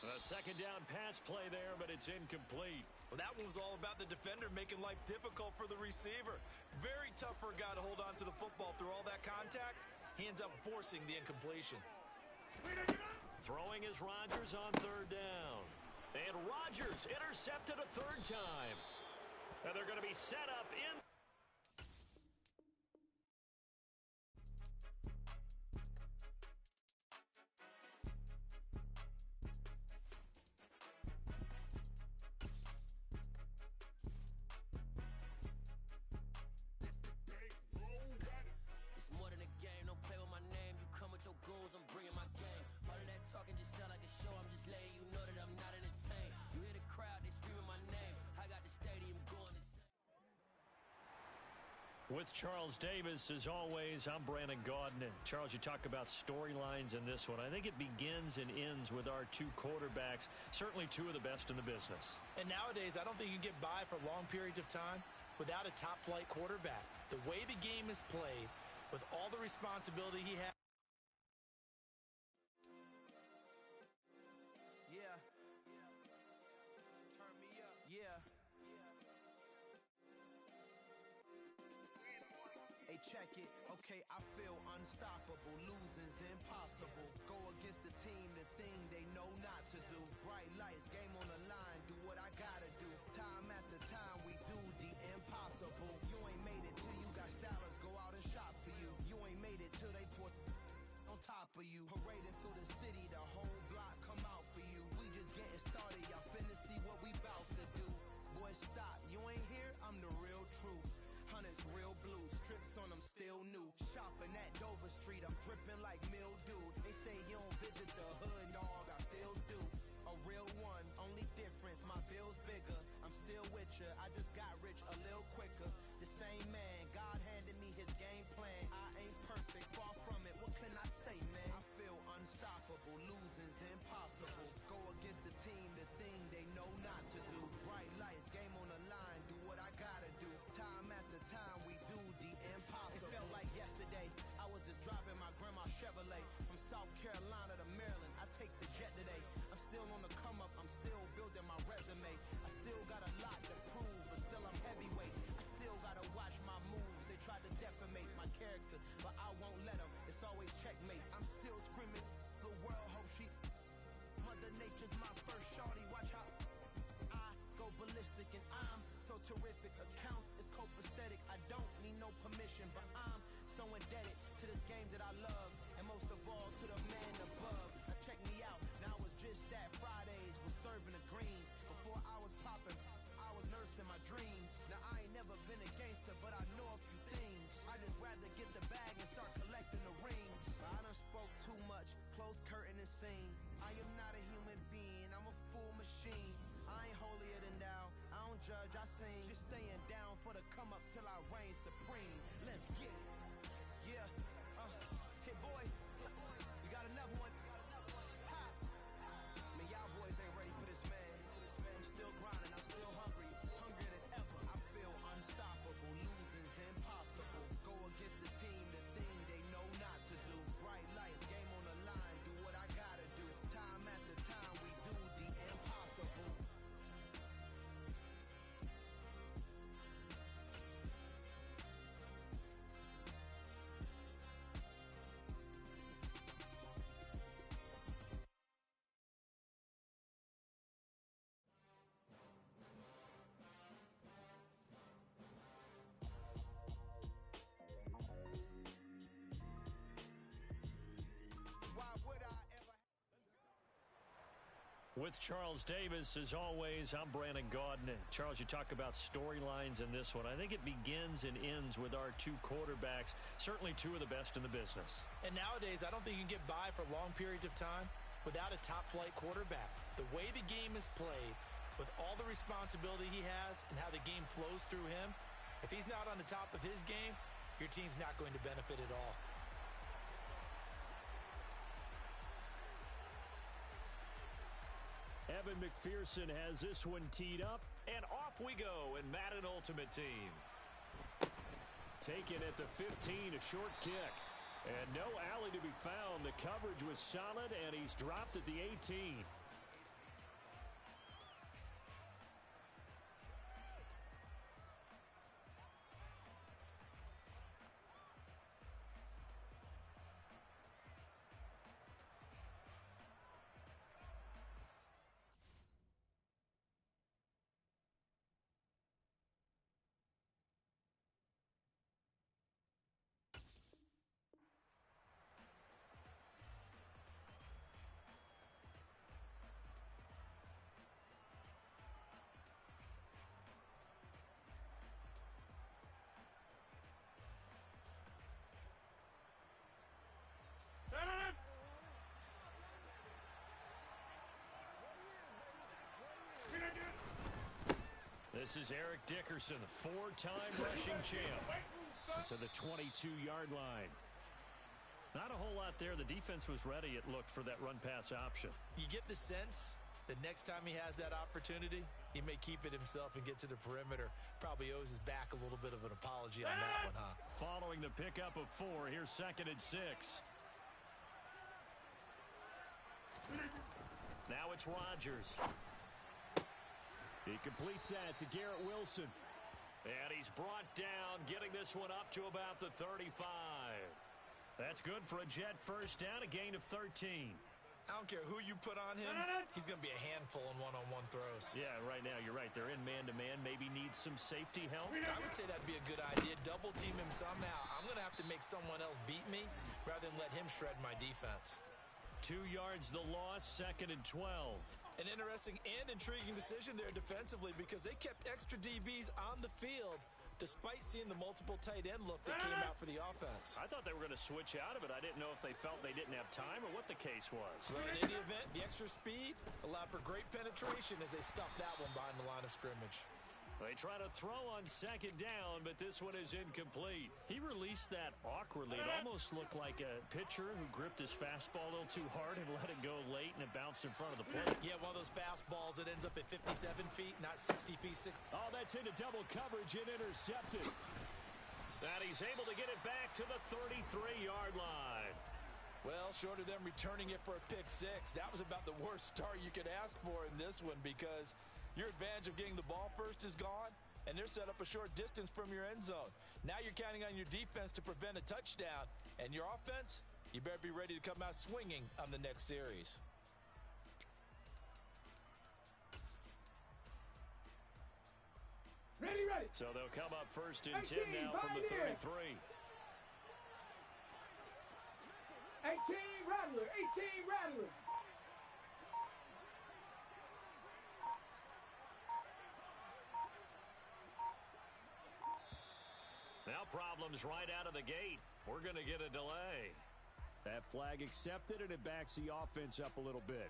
A second down pass play there, but it's incomplete. Well, that one was all about the defender making life difficult for the receiver. Very tough for a guy to hold on to the football through all that contact. He ends up forcing the incompletion. Throwing is Rodgers on 3rd down. And Rodgers intercepted a 3rd time. And they're going to be set up in. With Charles Davis, as always, I'm Brandon Gaudin. Charles, you talk about storylines in this one. I think it begins and ends with our two quarterbacks, certainly two of the best in the business. And nowadays, I don't think you can get by for long periods of time without a top-flight quarterback. The way the game is played, with all the responsibility he has. Yeah. Turn me up. Yeah. Hey, check it. Okay, I feel unstoppable. Losing's impossible. Go against the team, the thing they know not to do. Bright lights, game on the line. Do what I gotta do. Time after time, we do the impossible. You ain't made it till you got stylers go out and shop for you. You ain't made it till they put on top of you. Parading through the city, the whole block come out for you. We just getting started. Y'all finna see what we bout to do. Boy, stop. You ain't here? I'm the real truth. Hunters, real blue. Strips on them still new. Shopping at Dover Street. I'm dripping like mildew. They say you don't visit the hood, dog. I still do. A real one. Only difference. My bill's bigger. I'm still with ya. I just got rich a little quicker. The same man. God handed me his game plan. I ain't perfect. Far from it. What can I say, man? I feel unstoppable. Losing's impossible. Go against the team, the thing they know not to do. Bright lights, game on the line. Do what I gotta do. Time after time, we do the impossible. It felt like yesterday. I was just driving my grandma's Chevrolet from South Carolina to Maryland. I take the jet today. I'm still on the come up. I'm still building my resume. I still got a lot to prove, but still I'm heavyweight. I still gotta watch my moves. They try to defamate my character, but I won't let them. It's always checkmate. I'm still screaming. The world hope she. Mother Nature's my first shorty. Watch how I go ballistic, and I'm so terrific. Accounts is copacetic. I don't need no permission, but I'm so indebted to this game that I love, and most of all to the man above. Now check me out. Now it was just that Fridays was serving the greens. Before I was popping, I was nursing my dreams. Now I ain't never been a gangster, but I know a few things. I just rather get the bag and start collecting the rings. I done spoke too much. Close curtain and scene. I am not a human being. I'm a full machine. I ain't holier than thou. I don't judge. I sing. Just staying down for the come up till I reign supreme. Let's get it. Yeah. Hey boy. We got another one. Ha. Man, y'all boys ain't ready for this, man. I'm still grinding. I'm still hungry. Hungrier than ever. I feel unstoppable. Losing's impossible. Go against the team, the thing they know not to do. Bright lights, game on the line. Do what I gotta do. Time after time, we do the impossible. Why would I ever? With Charles Davis, as always, I'm Brandon Gaudin. Charles, you talk about storylines in this one. I think it begins and ends with our two quarterbacks, certainly two of the best in the business. And nowadays, I don't think you can get by for long periods of time without a top-flight quarterback. The way the game is played, with all the responsibility he has and how the game flows through him, if he's not on the top of his game, your team's not going to benefit at all. Evan McPherson has this one teed up, and off we go in Madden Ultimate Team. Taken at the 15, a short kick. And no alley to be found. The coverage was solid, and he's dropped at the 18. This is Eric Dickerson, four-time rushing champ. to the 22-yard line. Not a whole lot there. The defense was ready, it looked, for that run-pass option. You get the sense that next time he has that opportunity, he may keep it himself and get to the perimeter. Probably owes his back a little bit of an apology on that one, huh? Following the pickup of 4, here's 2nd and 6. Now it's Rodgers. He completes that to Garrett Wilson. And he's brought down, getting this one up to about the 35. That's good for a Jet first down, a gain of 13. I don't care who you put on him. He's going to be a handful in one-on-one throws. Yeah, right now, you're right. They're in man-to-man. Maybe need some safety help. I would say that'd be a good idea. Double team him somehow. I'm going to have to make someone else beat me rather than let him shred my defense. 2 yards the loss, 2nd and 12. An interesting and intriguing decision there defensively because they kept extra DBs on the field despite seeing the multiple tight end look that came out for the offense. I thought they were going to switch out of it. I didn't know if they felt they didn't have time or what the case was. But in any event, the extra speed allowed for great penetration as they stuffed that one behind the line of scrimmage. They try to throw on 2nd down, but this one is incomplete. He released that awkwardly. It almost looked like a pitcher who gripped his fastball a little too hard and let it go late, and it bounced in front of the plate. Yeah, one of those fastballs that ends up at 57 feet, not 60 feet. Oh, that's into double coverage and intercepted. And he's able to get it back to the 33-yard line. Well, short of them returning it for a pick 6, that was about the worst start you could ask for in this one because your advantage of getting the ball first is gone, and they're set up a short distance from your end zone. Now you're counting on your defense to prevent a touchdown, and your offense, you better be ready to come out swinging on the next series. Ready, ready. So they'll come up 1st and 10 now from the 33. 18 Rattler, 18 Rattler. Now problems right out of the gate. We're going to get a delay. That flag accepted, and it backs the offense up a little bit.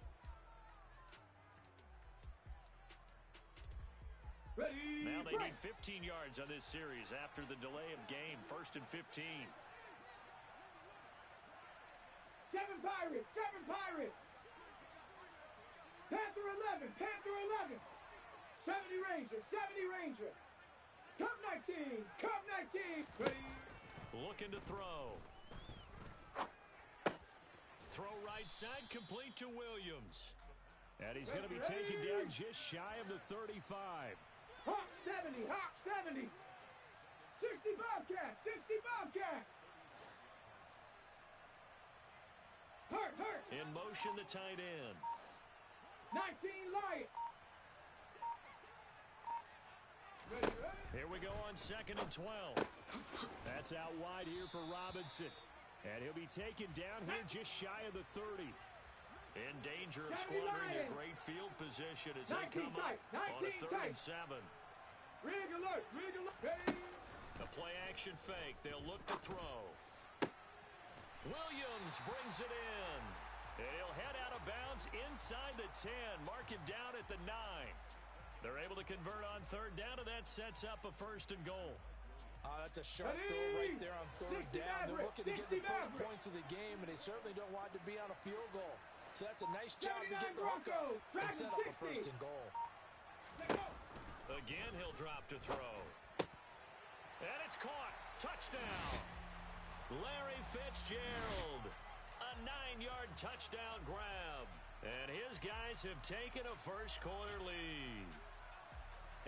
Ready, Now they need 15 yards on this series after the delay of game. 1st and 15. 7 Pirates, 7 Pirates. Panther 11, Panther 11. 70 Ranger, 70 Ranger. Cup 19, Cup 19. Ready. Looking to throw. Throw right side, complete to Williams. And he's going to be taken down just shy of the 35. Hawk 70, Hawk 70. 60 Bobcat, 60 Bobcat. Hurt, hurt. In motion, the tight end. 19 Lion. Ready, ready. Here we go on 2nd and 12. That's out wide here for Robinson. And he'll be taken down here just shy of the 30. In danger of squandering a great field position as they come up on a 3rd and 7. Rig alert, rig alert. Ready. The play action fake. They'll look to throw. Williams brings it in. And he'll head out of bounds inside the 10. Mark him down at the 9. They're able to convert on 3rd down, and that sets up a 1st and goal. That's a sharp throw right there on 3rd down. They're looking to get the first points of the game, and they certainly don't want to be on a field goal. So that's a nice job to get the hook up and set up a 1st and goal. Again, he'll drop to throw. And it's caught. Touchdown. Larry Fitzgerald. A 9-yard touchdown grab. And his guys have taken a first quarter lead.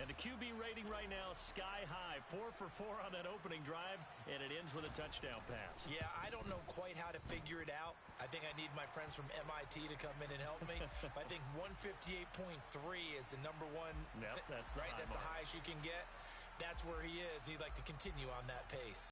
And the QB rating right now, sky high. 4 for 4 on that opening drive, and it ends with a touchdown pass. Yeah, I don't know quite how to figure it out. I think I need my friends from MIT to come in and help me. I think 158.3 is the number one. Yep, that's the right. That's the highest you can get. That's where he is. He'd like to continue on that pace.